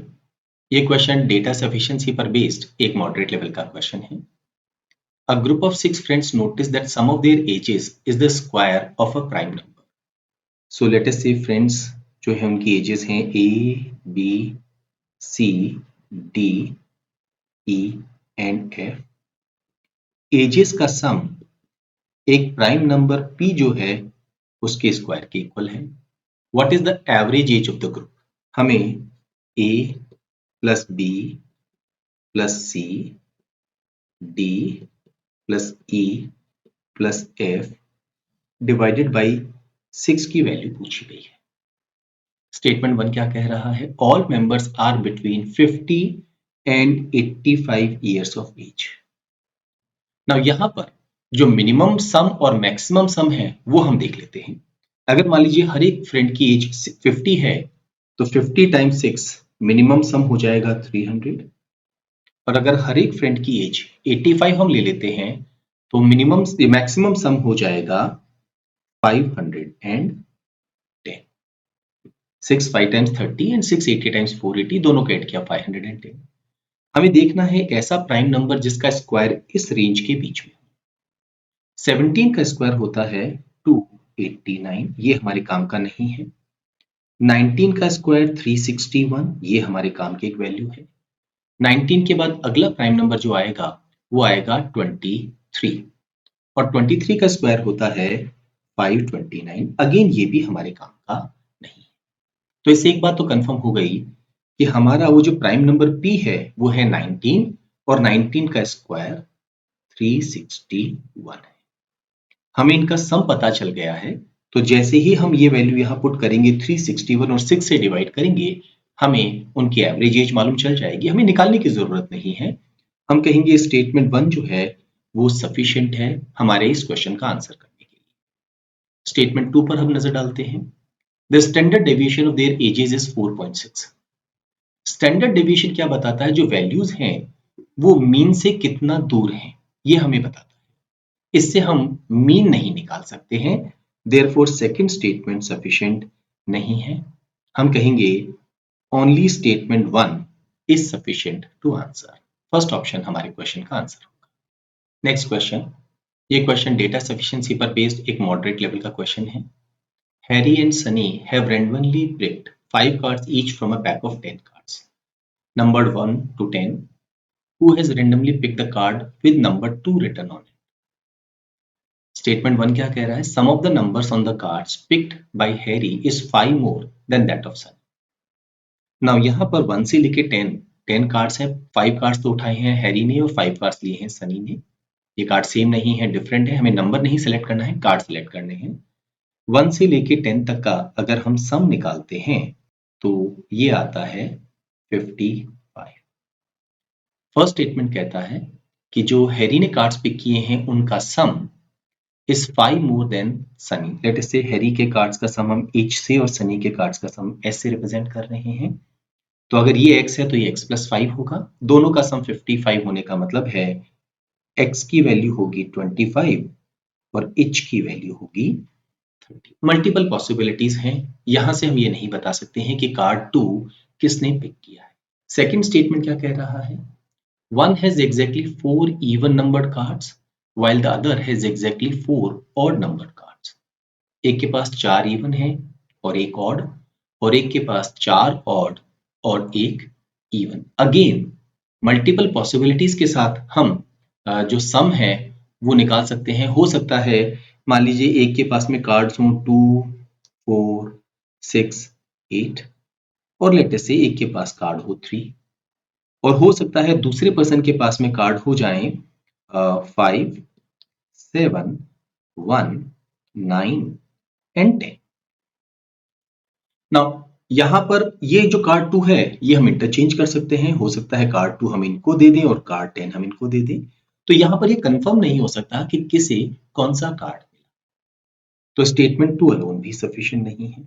Speaker 1: ये क्वेश्चन डेटा सफिशिएंसी पर बेस्ड एक मॉडरेट लेवल का क्वेश्चन है। A group of 6 friends notice that sum of their ages is the square of a prime number. So let us say friends जो है उनकी edges हैं A, B, C, D, E and F। Ages का sum एक prime number P जो है उसके square के इक्वल है। What is the average age of the group? हमें A plus B plus C D plus E plus F divided by 6 की value पूछी गई है। स्टेटमेंट 1 क्या कह रहा है? All members are between 50 and 85 years of age. Now यहाँ पर जो मिनिमम सम और मैक्सिमम सम है वो हम देख लेते हैं। अगर मान लीजिए हर एक फ्रेंड की एज 50 है तो 50 टाइम्स 6 मिनिमम सम हो जाएगा 300, और अगर हर एक फ्रेंड की एज 85 हम ले लेते हैं तो मिनिमम मैक्सिमम सम हो जाएगा 510। 6 5 टाइम्स 30 एंड 6 80 टाइम्स 480, दोनों को ऐड किया 510। हमें देखना है ऐसा प्राइम नंबर जिसका स्क्वायर इस रेंज के बीच में। 17 का स्क्वायर होता है 289, ये हमारे काम का नहीं है। 19 का स्क्वायर 361, ये हमारे काम की एक वैल्यू है। 19 के बाद अगला प्राइम नंबर जो आएगा वो आएगा 23, और 23 का स्क्वायर होता है 529, अगेन ये भी हमारे काम का नहीं। तो इससे एक बात तो कंफर्म हो गई कि हमारा वो जो प्राइम नंबर P है वो है 19, और 19 का स्क्वायर 361 है। हमें इनका सम पता चल गया है, तो जैसे ही हम ये वैल्यू यहाँ पुट करेंगे 361 और 6 से डिवाइड करेंगे, हमें उनकी एवरेज एज मालूम चल जाएगी, हमें निकालने की जरूरत नहीं है। हम कहेंगे स्टेटमेंट 1 जो है वो सफिशिएंट है हमारे इस क्वेश्चन का आंसर करने के लिए। स्टेटमेंट 2 पर हम नजर डालते हैं। The standard deviation of their ages is 4.6। Standard deviation क्या बताता है? जो वैल्यूज हैं वो मीन से कितना दूर हैं ये हमें बताता है। इससे हम मीन नहीं निकाल सकते हैं, देयरफॉर सेकंड स्टेटमेंट सफिशिएंट नहीं है। हम कहेंगे only statement 1 is sufficient to answer. First option हमारे क्वेश्चन का आंसर होगा। नेक्स्ट क्वेश्चन, ये क्वेश्चन डेटा सफिशिएंसी पर बेस्ड एक मॉडरेट लेवल का क्वेश्चन है। Harry and Sunny have randomly picked 5 cards each from a pack of 10 cards, numbered 1 to 10. Who has randomly picked the card with number 2 written on it? Statement 1 क्या कह रहा है? Sum of the numbers on the cards picked by Harry is 5 more than that of Sunny. Now यहाँ पर 1 से लेके 10 cards हैं। 5 cards तो उठाए हैं हैरी ने और 5 कार्ड्स लिए हैं सनी ने। ये कार्ड सेम नहीं है, डिफरेंट है। हमें नंबर नहीं सिलेक्ट करना है, कार्ड सिलेक्ट करने हैं। 1 से लेके 10 तक का अगर हम सम निकालते हैं तो ये आता है 55। फर्स्ट स्टेटमेंट कहता है कि जो हैरी ने कार्ड्स पिक किए हैं उनका सम is 5 more than Sunny. Late us से हैरी के कार्ड्स का सम हम H से और सनी के कार्ड्स का सम S से रिप्रेजेंट कर रहे हैं। तो अगर ये x है तो ये x+5 होगा। दोनों का सम 55 होने का मतलब है x की वैल्यू होगी 25 और h की वैल्यू होगी 30। मल्टीपल पॉसिबिलिटीज हैं, यहां से हम ये नहीं बता सकते हैं कि कार्ड 2 किसने पिक किया है। सेकंड स्टेटमेंट क्या कह रहा है? One has exactly 4 even numbered cards while the other has exactly 4 odd numbered cards. एक के पास 4 इवन है और एक ऑड, और एक के पास 4 ऑड और एक इवन। अगेन मल्टीपल पॉसिबिलिटीज के साथ हम जो सम है वो निकाल सकते हैं। हो सकता है मान लीजिए एक के पास में कार्ड्स हों 2, 4, 6, 8 और लेटर से एक के पास कार्ड हो 3, और हो सकता है दूसरे पर्सन के पास में कार्ड हो जाएं 5, 7, 1, 9 एंड 10। नाउ यहाँ पर ये जो कार्ड 2 है ये हम इंटरचेंज कर सकते हैं। हो सकता है कार्ड 2 हम इनको दे दें और कार्ड 10 हम इनको दे दें। तो यहाँ पर ये कंफर्म नहीं हो सकता कि किसे कौन सा कार्ड मिला। तो स्टेटमेंट 2 अलोन भी सफिशिएंट नहीं है।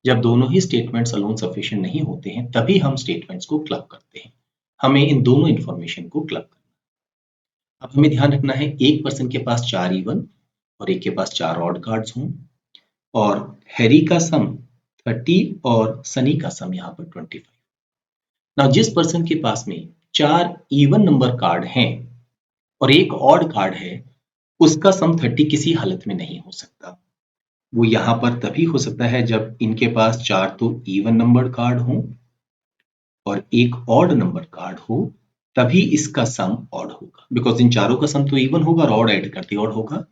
Speaker 1: जब दोनों ही स्टेटमेंट्स अलोन सफिशिएंट नहीं होते हैं तभी हम स्टेटमेंट्स को क्लब करते हैं। हमें इन दोनों इंफॉर्मेशन को क्लब करना। अब हमें ध्यान रखना है एक पर्सन के पास 4 इवन और एक के पास 4 ऑड कार्ड्स हों, और हैरी का सम 30 और सनी का सम यहाँ पर 25। नाउ जिस पर्सन के पास में 4 इवन नंबर कार्ड हैं और एक ऑड कार्ड है उसका सम 30 किसी हालत में नहीं हो सकता। वो यहाँ पर तभी हो सकता है जब इनके पास 4 तो इवन नंबर कार्ड हों और एक ऑड नंबर कार्ड हो, तभी इसका सम ऑड होगा। बिकॉज इन चारों का सम तो इवन होगा और ऑड ऐड करते ऑड होगा,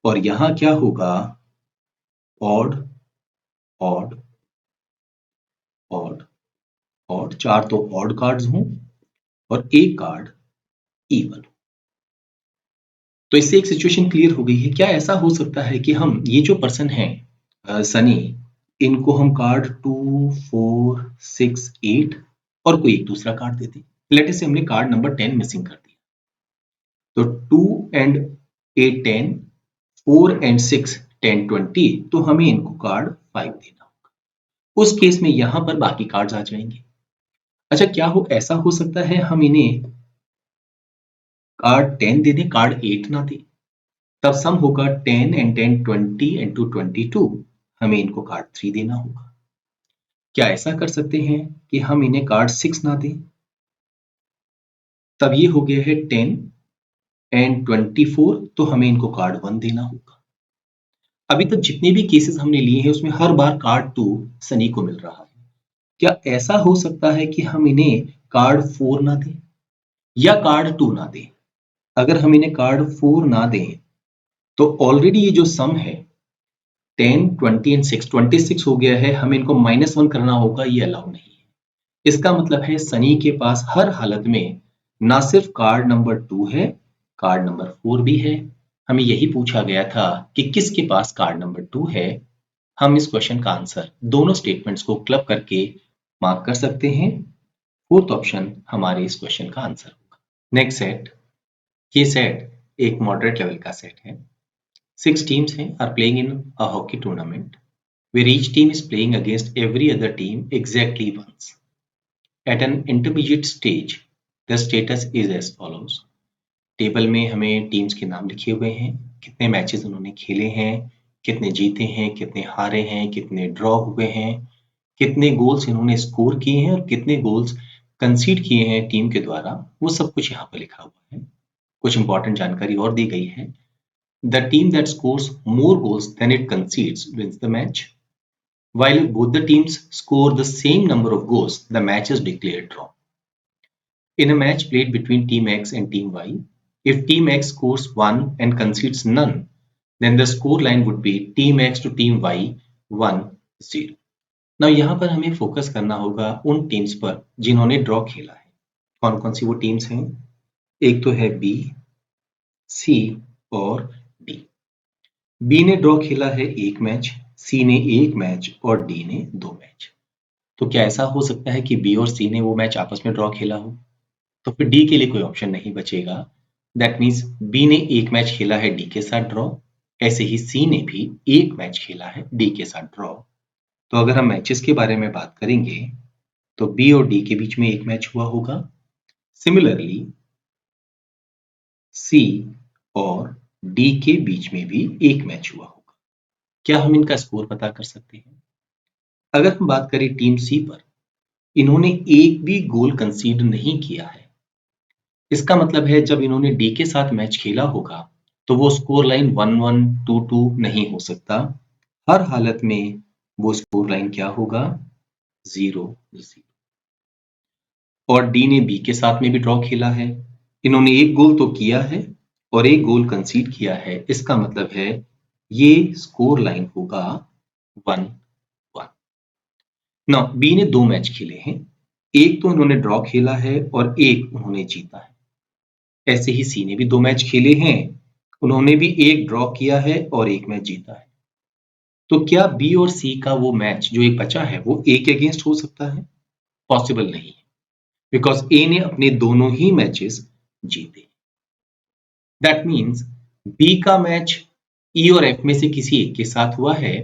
Speaker 1: और यहाँ क्या होगा? Odd odd odd odd. 4 तो ऑड कार्ड्स हों और एक कार्ड इवन। तो इससे एक सिचुएशन क्लियर हो गई है। क्या ऐसा हो सकता है कि हम ये जो पर्सन है सनी, इनको हम कार्ड 2, 4, 6, 8 और कोई एक दूसरा कार्ड दे दें। लेट से हमने कार्ड नंबर 10 मिसिंग कर दिया, तो 2 एंड 8 10, 4 एंड 6 10 20, तो हमें इनको कार्ड 5 देना होगा। उस केस में यहां पर बाकी कार्ड्स आ जाएंगे। अच्छा, क्या हो ऐसा हो सकता है हम इन्हें कार्ड 10 दे दें, कार्ड 8 ना दें? तब सम होगा 10 एंड 10 20 into 22, हमें इनको कार्ड 3 देना होगा। क्या ऐसा कर सकते हैं कि हम इन्हें कार्ड 6 ना दें? तब ये हो गया है 10 एंड 24, तो हमें इनको कार्ड 1 देना होगा। अभी तक जितने भी केसेस हमने लिए हैं उसमें हर बार कार्ड 2 सनी को मिल रहा है। क्या ऐसा हो सकता है कि हम इन्हें कार्ड 4 ना दें या कार्ड 2 ना दें? अगर हम इन्हें कार्ड 4 ना दें तो ऑलरेडी ये जो सम है 10, 20 एंड 6, 26 हो गया है। हमें इनको -1 करना होगा, ये अलाउ नहीं है। इसका मतलब है सनी के पास हर हालत में ना सिर्फ कार्ड नंबर 2 है, कार्ड नंबर 4 भी है। हमें यही पूछा गया था कि किसके पास कार्ड नंबर 2 है। हम इस क्वेश्चन का आंसर दोनों स्टेटमेंट्स को क्लब करके मार्क कर सकते हैं। फोर्थ ऑप्शन हमारे इस क्वेश्चन का आंसर होगा। नेक्स्ट सेट, ये सेट एक मॉडरेट लेवल का सेट है। 6 teams are playing in a hockey tournament where each team is playing against every other team exactly once. At an intermediate stage, the status is as follows. Table में हमें teams के नाम लिखे हुए हैं, कितने मैचेस उन्होंने खेले हैं, कितने जीते हैं, कितने हारे हैं, कितने ड्रॉ हुए हैं, कितने गोल्स इन्होंने स्कोर किए हैं और कितने गोल्स कंसीड किए हैं टीम के द्वारा, वो सब कुछ यहाँ पर लिखा हुआ है। कुछ इंपॉर्टेंट जानकारी और दी गई है। The team that scores more goals than it concedes wins the match. While both the teams score the same number of goals, the match is declared draw. In a match played between Team X and Team Y, if Team X scores 1 and concedes none, then the score line would be Team X to Team Y 1-0. ना यहाँ पर हमें focus करना होगा उन teams पर जिन्होंने draw खेला है। कौन कौन सी वो टीम्स हैं? एक तो है बी, सी और डी। बी ने ड्रॉ खेला है 1 मैच, सी ने 1 मैच और डी ने 2 मैच। तो क्या ऐसा हो सकता है कि बी और सी ने वो मैच आपस में ड्रॉ खेला हो? तो फिर डी के लिए कोई ऑप्शन नहीं बचेगा। दैट मीन्स बी ने 1 मैच खेला है डी के साथ ड्रॉ, ऐसे ही सी ने भी 1 मैच खेला है डी के साथ ड्रॉ। तो अगर हम मैचेस के बारे में बात करेंगे तो बी और डी के बीच में 1 मैच हुआ होगा। सिमिलरली सी और डी के बीच में भी 1 मैच हुआ होगा। क्या हम इनका स्कोर पता कर सकते हैं? अगर हम बात करें टीम सी पर, इन्होंने एक भी गोल कंसीड नहीं किया है। इसका मतलब है जब इन्होंने डी के साथ मैच खेला होगा तो वो स्कोर लाइन 1-1, 2-2 नहीं हो सकता। हर हालत में वो स्कोर लाइन क्या होगा? 0-0। और डी ने बी के साथ में भी ड्रॉ खेला है। इन्होंने एक गोल तो किया है और एक गोल कंसीड किया है। इसका मतलब है ये स्कोर लाइन होगा 1-1। ना बी ने 2 मैच खेले हैं, एक तो इन्होंने ड्रॉ खेला है और एक उन्होंने जीता है। ऐसे ही सी ने भी 2 मैच खेले हैं, उन्होंने भी एक ड्रॉ किया है और एक मैच जीता है। तो क्या बी और सी का वो मैच जो एक बचा है वो ए के अगेंस्ट हो सकता है? पॉसिबल नहीं है, बिकॉज ए ने अपने दोनों ही मैचेस जीते। दैट मीन्स बी का मैच ई और एफ में से किसी एक के साथ हुआ है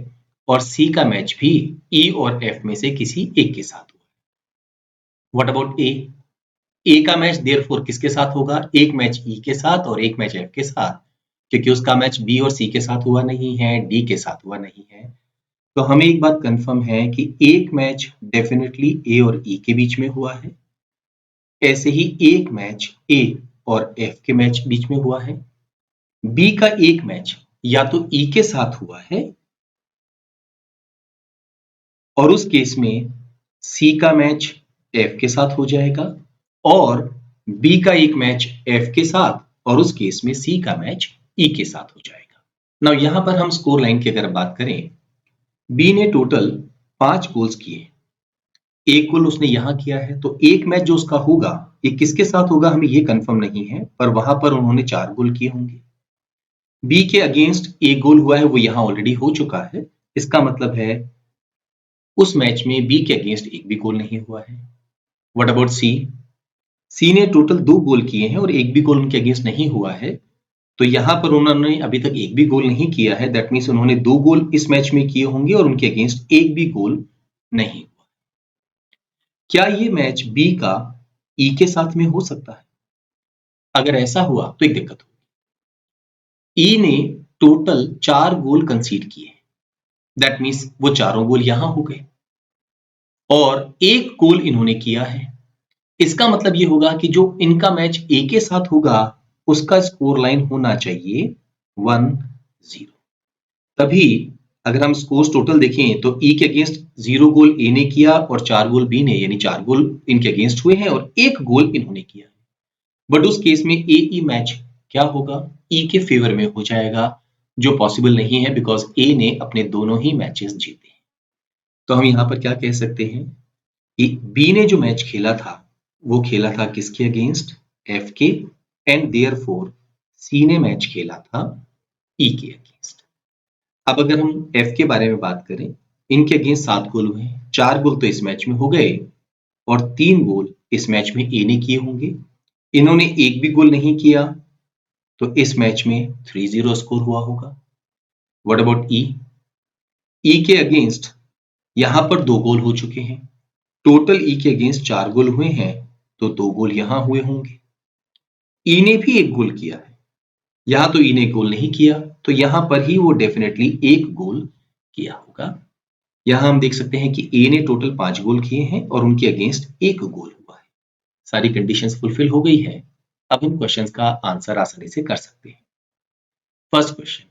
Speaker 1: और सी का मैच भी ई और एफ में से किसी एक के साथ हुआ है। व्हाट अबाउट ए? ए का मैच देयरफॉर किसके साथ होगा? एक मैच ई के साथ और एक मैच एफ के साथ, क्योंकि उसका मैच बी और सी के साथ हुआ नहीं है, डी के साथ हुआ नहीं है। तो हमें एक बात कंफर्म है कि एक मैच डेफिनेटली ए और ई के बीच में हुआ है। ऐसे ही एक मैच ए और एफ के मैच बीच में हुआ है। बी का एक मैच या तो ई के साथ हुआ है और उस केस में सी का मैच एफ के साथ हो जाएगा, और बी का एक मैच एफ के साथ और उस केस में सी का मैच ई के साथ हो जाएगा। नाउ यहां पर हम स्कोर लाइन की अगर बात करें, बी ने टोटल 5 गोल्स किए, एक गोल उसने यहां किया है, तो एक मैच जो उसका होगा ये किसके साथ होगा हमें ये कंफर्म नहीं है, पर वहां पर उन्होंने 4 गोल किए होंगे। बी के अगेंस्ट एक गोल हुआ है, वो यहां ऑलरेडी हो चुका है। इसका मतलब है उस मैच में बी के अगेंस्ट एक भी गोल नहीं हुआ है। What about C? सी ने टोटल 2 गोल किए हैं और एक भी गोल उनके अगेंस्ट नहीं हुआ है। तो यहां पर उन्होंने अभी तक एक भी गोल नहीं किया है। दैट मीन्स उन्होंने 2 गोल इस मैच में किए होंगे और उनके अगेंस्ट एक भी गोल नहीं हुआ। क्या ये मैच बी का ई के साथ में हो सकता है? अगर ऐसा हुआ तो एक दिक्कत होगी। ई ने टोटल 4 गोल कंसीड किए, दैट मीन्स वो चारों गोल यहां हो गए और एक गोल इन्होंने किया है। इसका मतलब ये होगा कि जो इनका मैच ए के साथ होगा उसका स्कोर लाइन होना चाहिए 1-0। तभी अगर हम स्कोर्स टोटल देखें तो ई के अगेंस्ट 0 गोल ए ने किया और 4 गोल बी ने, यानी 4 गोल इनके अगेंस्ट हुए हैं और एक गोल इन्होंने किया। बट उस केस में ए ई मैच क्या होगा? ई के फेवर में हो जाएगा, जो पॉसिबल नहीं है बिकॉज ए ने अपने दोनों ही मैचेस जीते। तो हम यहां पर क्या कह सकते हैं कि बी ने जो मैच खेला था वो खेला था किसके अगेंस्ट? एफ के, एंड देयरफॉर सी ने मैच खेला था ई के अगेंस्ट। अब अगर हम एफ के बारे में बात करें, इनके अगेंस्ट 7 गोल हुए, 4 गोल तो इस मैच में हो गए और 3 गोल इस मैच में ए ने किए होंगे। इन्होंने एक भी गोल नहीं किया, तो इस मैच में 3-0 स्कोर हुआ होगा। व्हाट अबाउट ई? ई के अगेंस्ट यहां पर 2 गोल हो चुके हैं, टोटल ई के अगेंस्ट 4 गोल हुए हैं, तो 2 गोल यहां हुए होंगे। ई ने भी एक गोल किया है, यहां तो ई ने गोल नहीं किया, तो यहां पर ही वो डेफिनेटली एक गोल किया होगा। यहां हम देख सकते हैं कि ए ने टोटल 5 गोल किए हैं और उनके अगेंस्ट एक गोल हुआ है। सारी कंडीशंस फुलफिल हो गई है। अब हम क्वेश्चंस का आंसर आसानी से कर सकते हैं। First question,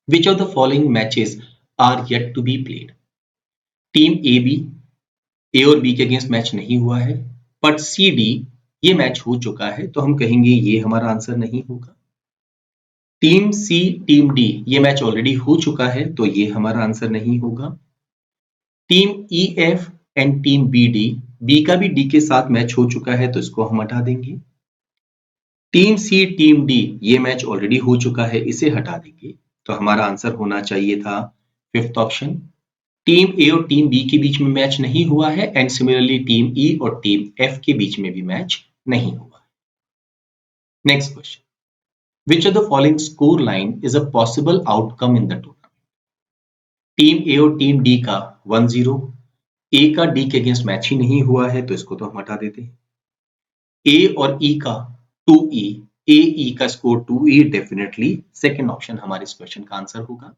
Speaker 1: which of the following matches are yet to be played? Team A और बी के अगेंस्ट मैच नहीं हुआ है, बट सी डी ये मैच हो चुका है, तो हम कहेंगे ये हमारा आंसर नहीं होगा। टीम सी टीम डी ये मैच ऑलरेडी हो चुका है, तो ये हमारा आंसर नहीं होगा। Team E F and team B D, B का भी डी के साथ मैच हो चुका है तो इसको हम हटा देंगे। टीम सी टीम डी, ये मैच ऑलरेडी हो चुका है, इसे हटा देंगे। तो हमारा आंसर होना चाहिए था फिफ्थ ऑप्शन। टीम ए और टीम बी के बीच में मैच नहीं हुआ है एंड सिमिलरली टीम ई और टीम एफ के बीच में भी मैच नहीं हुआ है। Next question, which of the following score line is a possible outcome in the tournament? Team A और टीम डी का 1-0, ए का डी के अगेंस्ट मैच ही नहीं हुआ है तो इसको तो हम हटा देते हैं। ए और ई का 2E, ए ई का score 2E, definitely second option हमारे इस क्वेश्चन का आंसर होगा।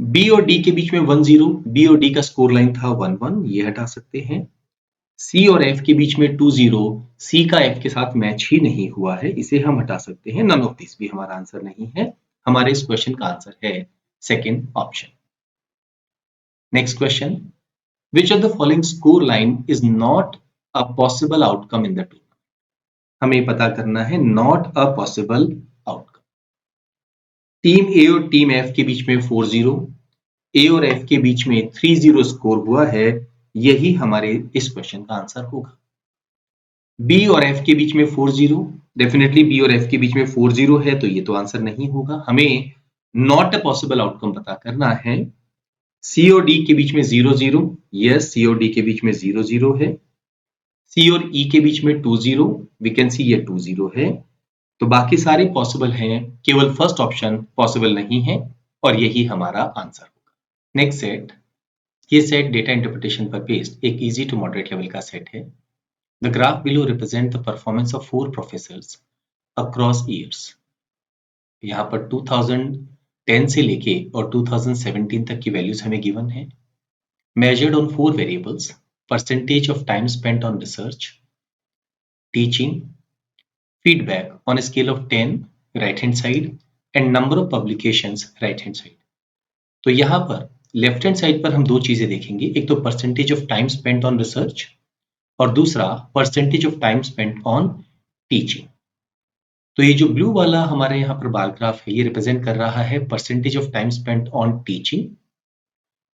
Speaker 1: बी और डी के बीच में 1-0, बी और डी का स्कोर लाइन था 1-1, ये हटा सकते हैं। सी और एफ के बीच में 2-0, सी का एफ के साथ मैच ही नहीं हुआ है, इसे हम हटा सकते हैं। नन ऑफ दिस भी हमारा आंसर नहीं है। हमारे इस क्वेश्चन का आंसर है second option. Next question, which of the following score line is not a possible outcome in the tournament? हमें पता करना है not a possible outcome. Team A और टीम एफ के बीच में 4-0, ए और एफ के बीच में 3-0 स्कोर हुआ है, यही हमारे इस क्वेश्चन का आंसर होगा। बी और एफ के बीच में 4-0, डेफिनेटली बी और एफ के बीच में 4-0 है तो ये तो आंसर नहीं होगा। हमें नॉट अ पॉसिबल आउटकम पता करना है। सी और डी के बीच में 0-0, यस सी और डी के बीच में 0-0 है। सी और ई के बीच में 2-0, वी कैन सी ये 2-0 है। तो बाकी सारे पॉसिबल हैं, केवल फर्स्ट ऑप्शन पॉसिबल नहीं है और यही हमारा आंसर होगा। नेक्स्ट सेट, ये सेट डेटा इंटरप्रिटेशन पर बेस्ड एक इजी टू मॉडरेट लेवल का सेट है। The graph below represent the performance of 4 professors across years. यहाँ पर 2010 से लेके और 2017 तक की वैल्यूज हमें गिवन है। Measured on 4 variables, percentage of time spent on research, teaching, feedback on a scale of 10 right hand side and number of publications right hand side। तो यहाँ पर लेफ्ट हैंड साइड पर हम दो चीजें देखेंगे, एक तो percentage of time spent on research और दूसरा percentage of time spent on teaching. तो ये जो ब्लू वाला हमारे यहाँ पर बार ग्राफ है, ये रिप्रेजेंट कर रहा है percentage of time spent on teaching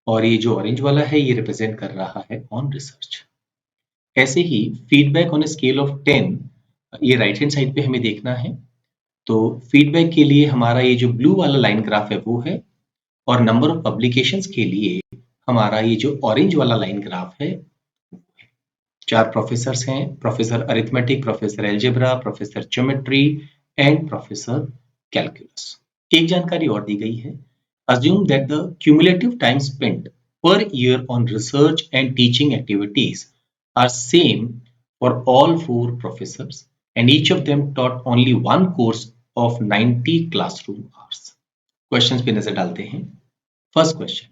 Speaker 1: और ये जो ऑरेंज वाला है ये रिप्रेजेंट कर रहा है ऑन रिसर्च। ऐसे ही feedback on a scale of 10, ये राइट हैंड साइड पे हमें देखना है। तो फीडबैक के लिए हमारा ये जो ब्लू वाला लाइन ग्राफ है वो है और नंबर ऑफ पब्लिकेशंस के लिए हमारा ये जो ऑरेंज वाला लाइन ग्राफ है। 4 प्रोफेसर्स हैं, professor arithmetic, professor algebra, professor geometry and professor calculus. एक जानकारी और दी गई है, assume that the cumulative time spent per year on research and teaching activities are same for all 4 professors and each of them taught only one course of 90 classroom hours। Questions पे नजर डालते हैं। First question,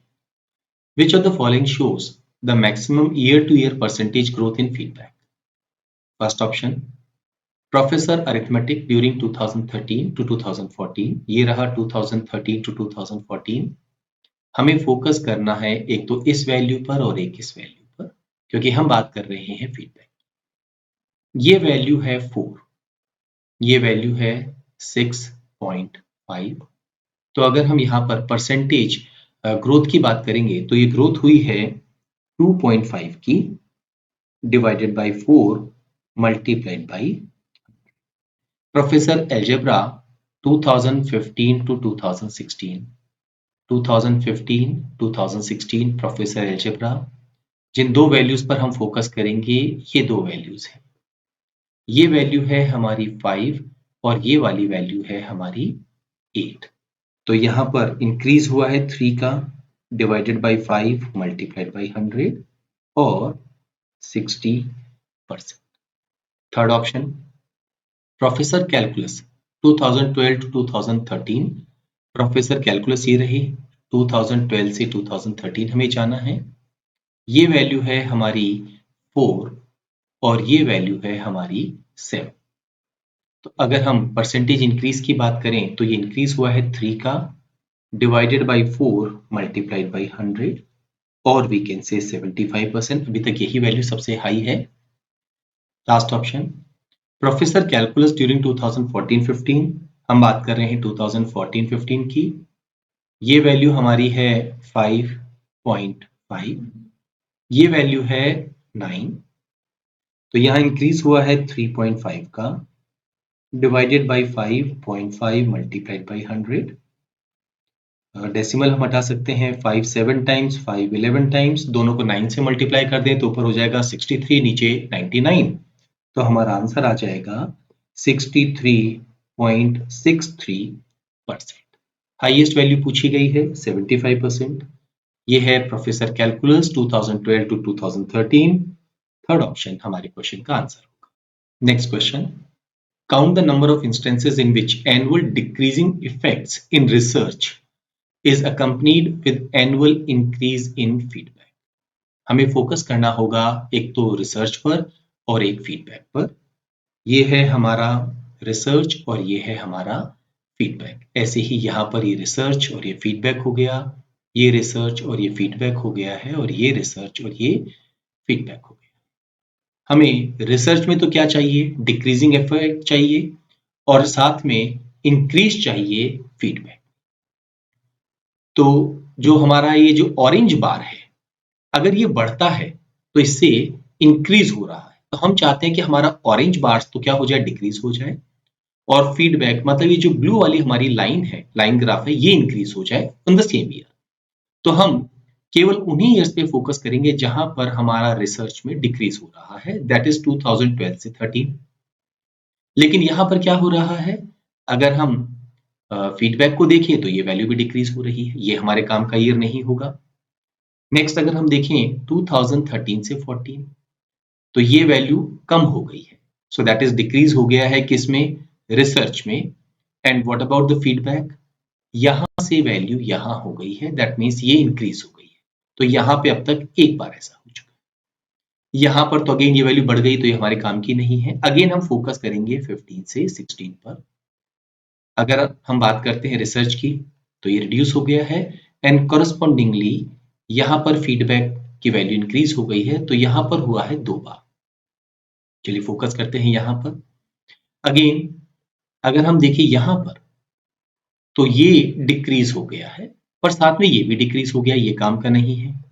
Speaker 1: which of the following shows the maximum year to year percentage growth in feedback? First option, professor arithmetic during 2013 to 2014, ये रहा 2013 to 2014। हमें focus करना है एक तो इस वैल्यू पर और एक इस वैल्यू पर, क्योंकि हम बात कर रहे हैं फीडबैक। ये वैल्यू है 4, ये वैल्यू है 6.5। तो अगर हम यहाँ पर परसेंटेज ग्रोथ की बात करेंगे तो ये ग्रोथ हुई है 2.5 की divided by 4 multiplied by professor algebra 2015 to 2016, 2015-2016 professor algebra. जिन दो वैल्यूज पर हम फोकस करेंगे ये दो वैल्यूज हैं, ये वैल्यू है हमारी 5 और ये वाली वैल्यू है हमारी 8। तो यहाँ पर इंक्रीज हुआ है 3 का डिवाइडेड बाय 5 मल्टीप्लाइड बाय 100 और 60%। Third option, professor calculus 2012 to 2013, professor calculus ये रही 2012 से 2013 हमें जाना है। ये वैल्यू है हमारी 4 और ये वैल्यू है हमारी 7। तो अगर हम परसेंटेज इंक्रीज की बात करें तो ये इंक्रीज हुआ है 3 का डिवाइडेड बाय 4 मल्टीप्लाइड बाय 100 और वी कैन से 75%। अभी तक यही वैल्यू सबसे हाई है। Last option, professor calculus during 2014-15, हम बात कर रहे हैं 2014-15 की। ये वैल्यू हमारी है 5.5 5, ये वैल्यू है 9, तो यहाँ इंक्रीज हुआ है 3.5 का, divided by 5.5 multiplied by 100। Decimal हम हटा सकते हैं, 5 7 टाइम्स, 5 11 टाइम्स, दोनों को 9 से मल्टीप्लाई कर दें तो ऊपर हो जाएगा 63, नीचे 99, तो हमारा आंसर आ जाएगा 63.63%। हाईएस्ट वैल्यू पूछी गई है 75%। ये है professor calculus 2012 to 2013। Third option हमारे क्वेश्चन का आंसर होगा। Next question, count the number of instances in which annual decreasing effects in research is accompanied with annual increase in feedback। हमें फोकस करना होगा एक तो रिसर्च पर और एक फीडबैक पर। ये है हमारा रिसर्च और ये है हमारा फीडबैक। ऐसे ही यहाँ पर ये रिसर्च और ये फीडबैक हो गया, ये रिसर्च और ये फीडबैक हो गया है, और ये रिसर्च और ये फीडबैक हो गया। हमें रिसर्च में तो क्या चाहिए, डिक्रीजिंग इफेक्ट चाहिए और साथ में इंक्रीज चाहिए फीडबैक। तो जो हमारा ये जो ऑरेंज बार है, अगर ये बढ़ता है तो इससे इंक्रीज हो रहा है, तो हम चाहते हैं कि हमारा ऑरेंज बार्स तो क्या हो जाए, डिक्रीज हो जाए, और फीडबैक मतलब ये जो ब्लू वाली हमारी लाइन है, लाइन ग्राफ है, ये इंक्रीज हो जाए इन द सेम ईयर। तो हम केवल उन्हीं ईयर्स पे फोकस करेंगे जहां पर हमारा रिसर्च में डिक्रीज हो रहा है, दैट इज 2012 से 13। लेकिन यहां पर क्या हो रहा है, अगर हम फीडबैक को देखें तो ये वैल्यू भी डिक्रीज हो रही है, ये हमारे काम का ईयर नहीं होगा। नेक्स्ट अगर हम देखें 2013 से 14, तो ये वैल्यू कम हो गई है, सो दैट इज डिक्रीज हो गया है किसमें, रिसर्च में। And what about the feedback, यहां से वैल्यू यहां हो गई है, दैट मीन्स ये इंक्रीज हो गई है। तो यहां पे अब तक एक बार ऐसा हो चुका है, यहां पर तो अगेन ये वैल्यू बढ़ गई, तो ये हमारे काम की नहीं है। अगेन हम फोकस करेंगे 15 से 16 पर। अगर हम बात करते हैं रिसर्च की, तो ये रिड्यूस हो गया है, एंड करस्पॉन्डिंगली यहाँ पर फीडबैक की वैल्यू इंक्रीज हो गई है, तो यहाँ पर हुआ है 2 बार। चलिए फोकस करते हैं यहाँ पर। अगेन अगर हम देखें यहाँ पर, तो ये डिक्रीज हो गया है, पर साथ में ये भी डिक्रीज हो गया, ये काम का नहीं है।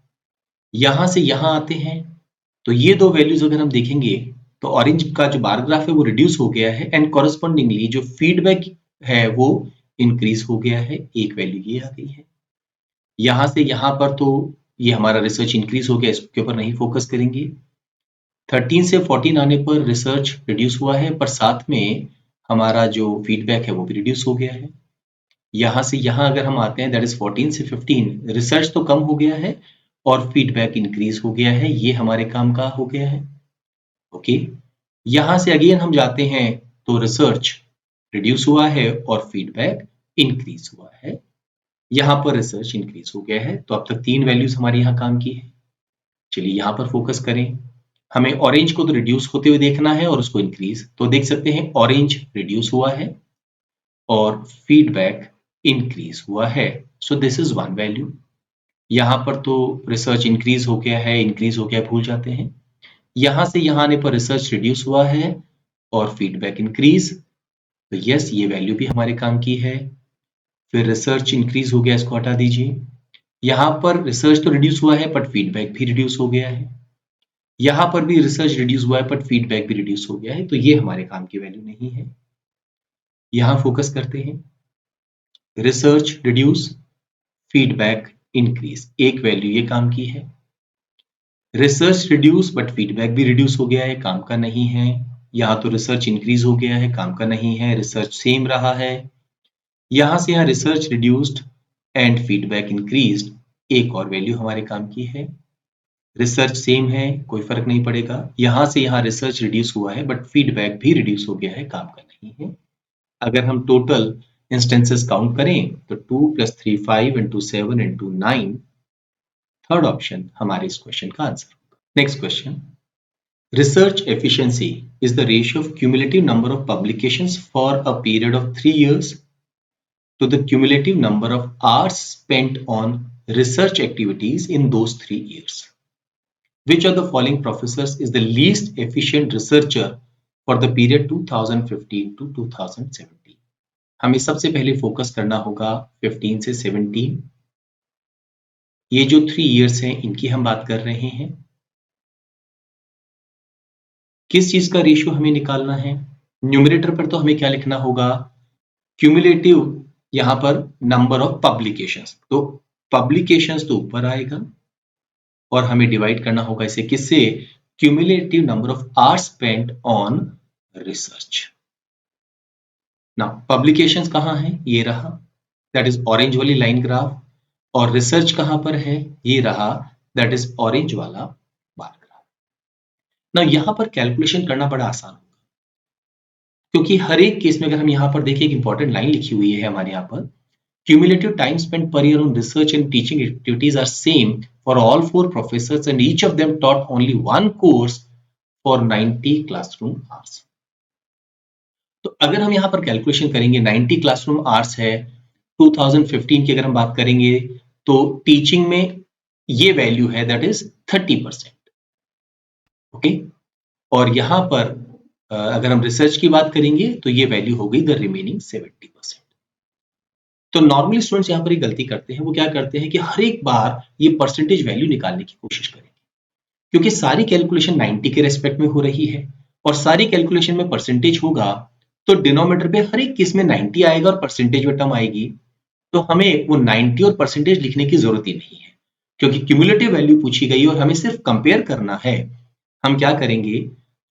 Speaker 1: यहाँ से यहाँ आते हैं, तो ये दो वैल्यूज अगर हम देखेंगे, तो ऑरेंज का जो बार ग्राफ है वो रिड्यूस हो गया है, एंड कॉरस्पॉन्डिंगली जो फीडबैक है वो इंक्रीज हो गया है, एक वैल्यू ये आ गई है। यहाँ से यहाँ पर तो ये हमारा रिसर्च इंक्रीज हो गया, इसके ऊपर नहीं फोकस करेंगे। 13 से 14 आने पर रिसर्च रिड्यूस हुआ है, पर साथ में हमारा जो फीडबैक है वो भी रिड्यूस हो गया है। यहाँ से यहाँ अगर हम आते हैं, दैट इज 14 से 15, रिसर्च तो कम हो गया है और फीडबैक इंक्रीज हो गया है, ये हमारे काम का हो गया है। ओके, यहाँ से अगेन हम जाते हैं, तो रिसर्च रिड्यूस हुआ है और फीडबैक इंक्रीज हुआ है। यहाँ पर रिसर्च इंक्रीज हो गया है, तो अब तक 3 वैल्यूज हमारी यहाँ काम की है। चलिए यहाँ पर फोकस करें, हमें ऑरेंज को तो रिड्यूस होते हुए देखना है और उसको इंक्रीज, तो देख सकते हैं ऑरेंज रिड्यूस हुआ है और फीडबैक इंक्रीज हुआ है, सो दिस इज वन वैल्यू। यहाँ पर तो रिसर्च इंक्रीज हो गया है, इंक्रीज हो गया भूल जाते हैं। यहाँ से यहाँ आने पर रिसर्च रिड्यूस हुआ है और फीडबैक इंक्रीज, तो यस ये वैल्यू भी हमारे काम की है। फिर रिसर्च इंक्रीज हो गया, इसको हटा दीजिए। यहाँ पर रिसर्च तो रिड्यूस हुआ है बट फीडबैक भी रिड्यूस हो गया है। यहाँ पर भी रिसर्च रिड्यूस हुआ है बट फीडबैक भी रिड्यूस हो गया है, तो ये हमारे काम की वैल्यू नहीं है। यहाँ फोकस करते हैं, रिसर्च रिड्यूस, फीडबैक इंक्रीज, एक वैल्यू ये काम की है। रिसर्च रिड्यूस बट फीडबैक भी रिड्यूस हो गया है, काम का नहीं है। यहाँ तो रिसर्च इंक्रीज हो गया है, काम का नहीं है, रिसर्च सेम रहा है। यहाँ से यहाँ research reduced and feedback increased, एक और वैल्यू हमारे काम की है। रिसर्च सेम है, कोई फर्क नहीं पड़ेगा। यहाँ से यहाँ रिसर्च रिड्यूस हुआ है बट फीडबैक भी रिड्यूस हो गया है, काम का नहीं है। अगर हम टोटल इंस्टेंसेस काउंट करें, तो 2 + 3 5 × 7 × 9, थर्ड ऑप्शन हमारे इस क्वेश्चन का आंसर होगा। Next question, research efficiency is the ratio of cumulative number of publications for a period of 3 years to the cumulative number of hours spent on research activities in those 3 years. Which of the following professors is the least efficient researcher for the period 2015 to 2017? हमें सबसे पहले focus करना होगा 15 से 17। ये जो 3 years हैं इनकी हम बात कर रहे हैं। किस चीज का रेशियो हमें निकालना है? न्यूमरेटर पर तो हमें क्या लिखना होगा? क्यूमुलेटिव, यहां पर नंबर ऑफ पब्लिकेशंस, तो पब्लिकेशंस तो ऊपर आएगा और हमें डिवाइड करना होगा इसे किससे? Cumulative number of hours spent on research. ना पब्लिकेशंस कहां है? ये रहा, दैट इज ऑरेंज वाली लाइन ग्राफ, और रिसर्च कहां पर है? ये रहा, दैट इज ऑरेंज वाला बार ग्राफ। ना यहां पर कैलकुलेशन करना बड़ा आसान होगा, क्योंकि हर एक केस में अगर हम यहां पर देखिए, एक इंपॉर्टेंट लाइन लिखी हुई है हमारे यहां पर, cumulative time spent per year on research and teaching activities are same for all 4 professors and each of them taught only one course for 90 classroom hours. तो अगर हम यहाँ पर कैलकुलेशन करेंगे, 90 क्लासरूम आवर्स है, 2015 की अगर हम बात करेंगे तो टीचिंग में ये वैल्यू है, दैट इज 30%, ओके। और यहाँ पर अगर हम रिसर्च की बात करेंगे तो ये वैल्यू हो गई द रिमेनिंग 70%। तो नॉर्मली स्टूडेंट्स यहाँ पर एक गलती करते हैं, वो क्या करते हैं कि हर एक बार ये परसेंटेज वैल्यू निकालने की कोशिश करेंगे, क्योंकि सारी कैलकुलेशन 90 के रेस्पेक्ट में हो रही है और सारी कैलकुलेशन में परसेंटेज होगा, तो डिनोमिनेटर पे हर एक केस में 90 आएगा और परसेंटेज में टर्म आएगी, तो हमें वो 90 और परसेंटेज लिखने की जरूरत ही नहीं है, क्योंकि क्यूमुलेटिव वैल्यू पूछी गई और हमें सिर्फ कंपेयर करना है। हम क्या करेंगे,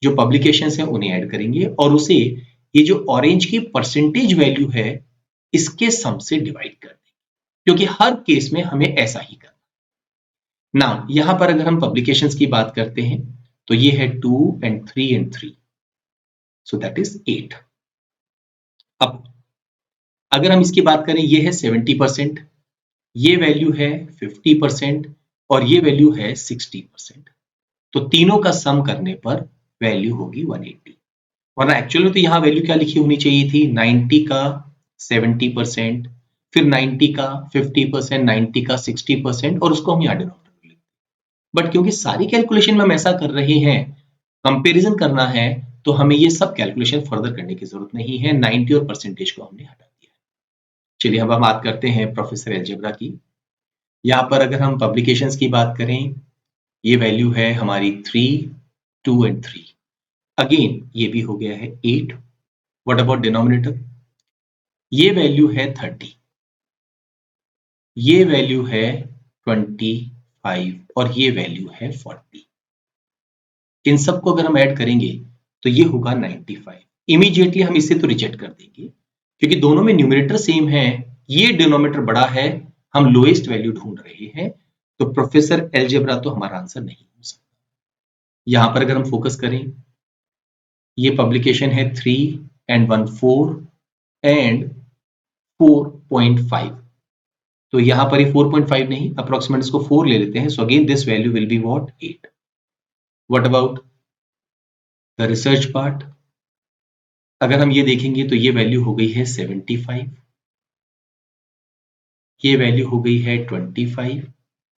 Speaker 1: जो पब्लिकेशन है उन्हें ऐड करेंगे और उसे ये जो ऑरेंज की परसेंटेज वैल्यू है इसके सम से डिवाइड कर देंगे, क्योंकि हर केस में हमें ऐसा ही करना। नाउ यहां पर अगर हम पब्लिकेशंस की बात करते हैं तो ये है 2 and 3 and 3, so that is 8। अब अगर हम इसकी बात करें, ये है 70%, ये वैल्यू है 50% और ये वैल्यू है 60%, तो तीनों का सम करने पर वैल्यू होगी 180। वरना एक्चुअल में तो यहाँ वैल्यू क्या लिखी होनी चाहिए थी, 90 का 70%, फिर 90 का 50%, 90 का 60%, और उसको हम यहाँ डिनोमिनेटर में, बट क्योंकि सारी कैलकुलेशन में हम ऐसा कर रहे हैं, कंपैरिजन करना है, तो हमें ये सब कैलकुलेशन फर्दर करने की जरूरत नहीं है, 90 और परसेंटेज को हमने हटा दिया। चलिए अब हम बात करते हैं प्रोफेसर अलजेब्रा की। यहाँ पर अगर हम पब्लिकेशंस की बात करें, ये वैल्यू है हमारी 3, 2 and 3। अगेन ये भी हो गया है 8। What about denominator? ये वैल्यू है 30, ये वैल्यू है 25 और ये वैल्यू है 40। इन सबको अगर हम ऐड करेंगे तो ये होगा 95। इमीडिएटली हम इसे तो रिजेक्ट कर देंगे, क्योंकि दोनों में न्यूमरेटर सेम है, ये डिनोमिनेटर बड़ा है, हम लोएस्ट वैल्यू ढूंढ रहे हैं, तो प्रोफेसर अलजेब्रा तो हमारा आंसर नहीं हो सकता। यहां पर अगर हम फोकस करें, ये पब्लिकेशन है 3 and 1 4 and 4.5, तो यहां पर ये 4.5 नहीं, अप्रोक्सीमेट इसको 4 ले लेते हैं, so again this value will be what, 8। What about the research part? अगर हम ये देखेंगे तो ये वैल्यू हो गई है 75, ये वैल्यू हो गई है 25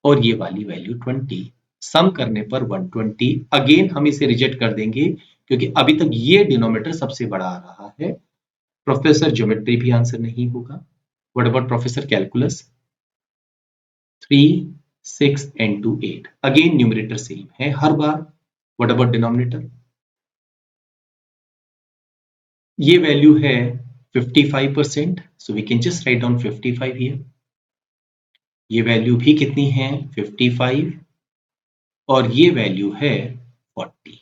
Speaker 1: और ये वाली वैल्यू 20, सम करने पर 120। अगेन हम इसे रिजेक्ट कर देंगे, क्योंकि अभी तक ये डिनोमिनेटर सबसे बड़ा आ रहा है। प्रोफेसर ज्योमेट्री भी आंसर नहीं होगा। What about professor calculus? 3, 6 and 2 8, again numerator same है हर बार। What about denominator? ये वैल्यू है 55%, so we can just write down 55 here. ये वैल्यू भी कितनी है, 55, और ये वैल्यू है 40,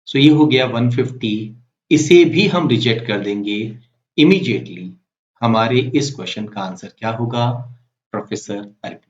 Speaker 1: सो ये हो गया 150। इसे भी हम रिजेक्ट कर देंगे इमीडिएटली। हमारे इस क्वेश्चन का आंसर क्या होगा, प्रोफेसर अल्प।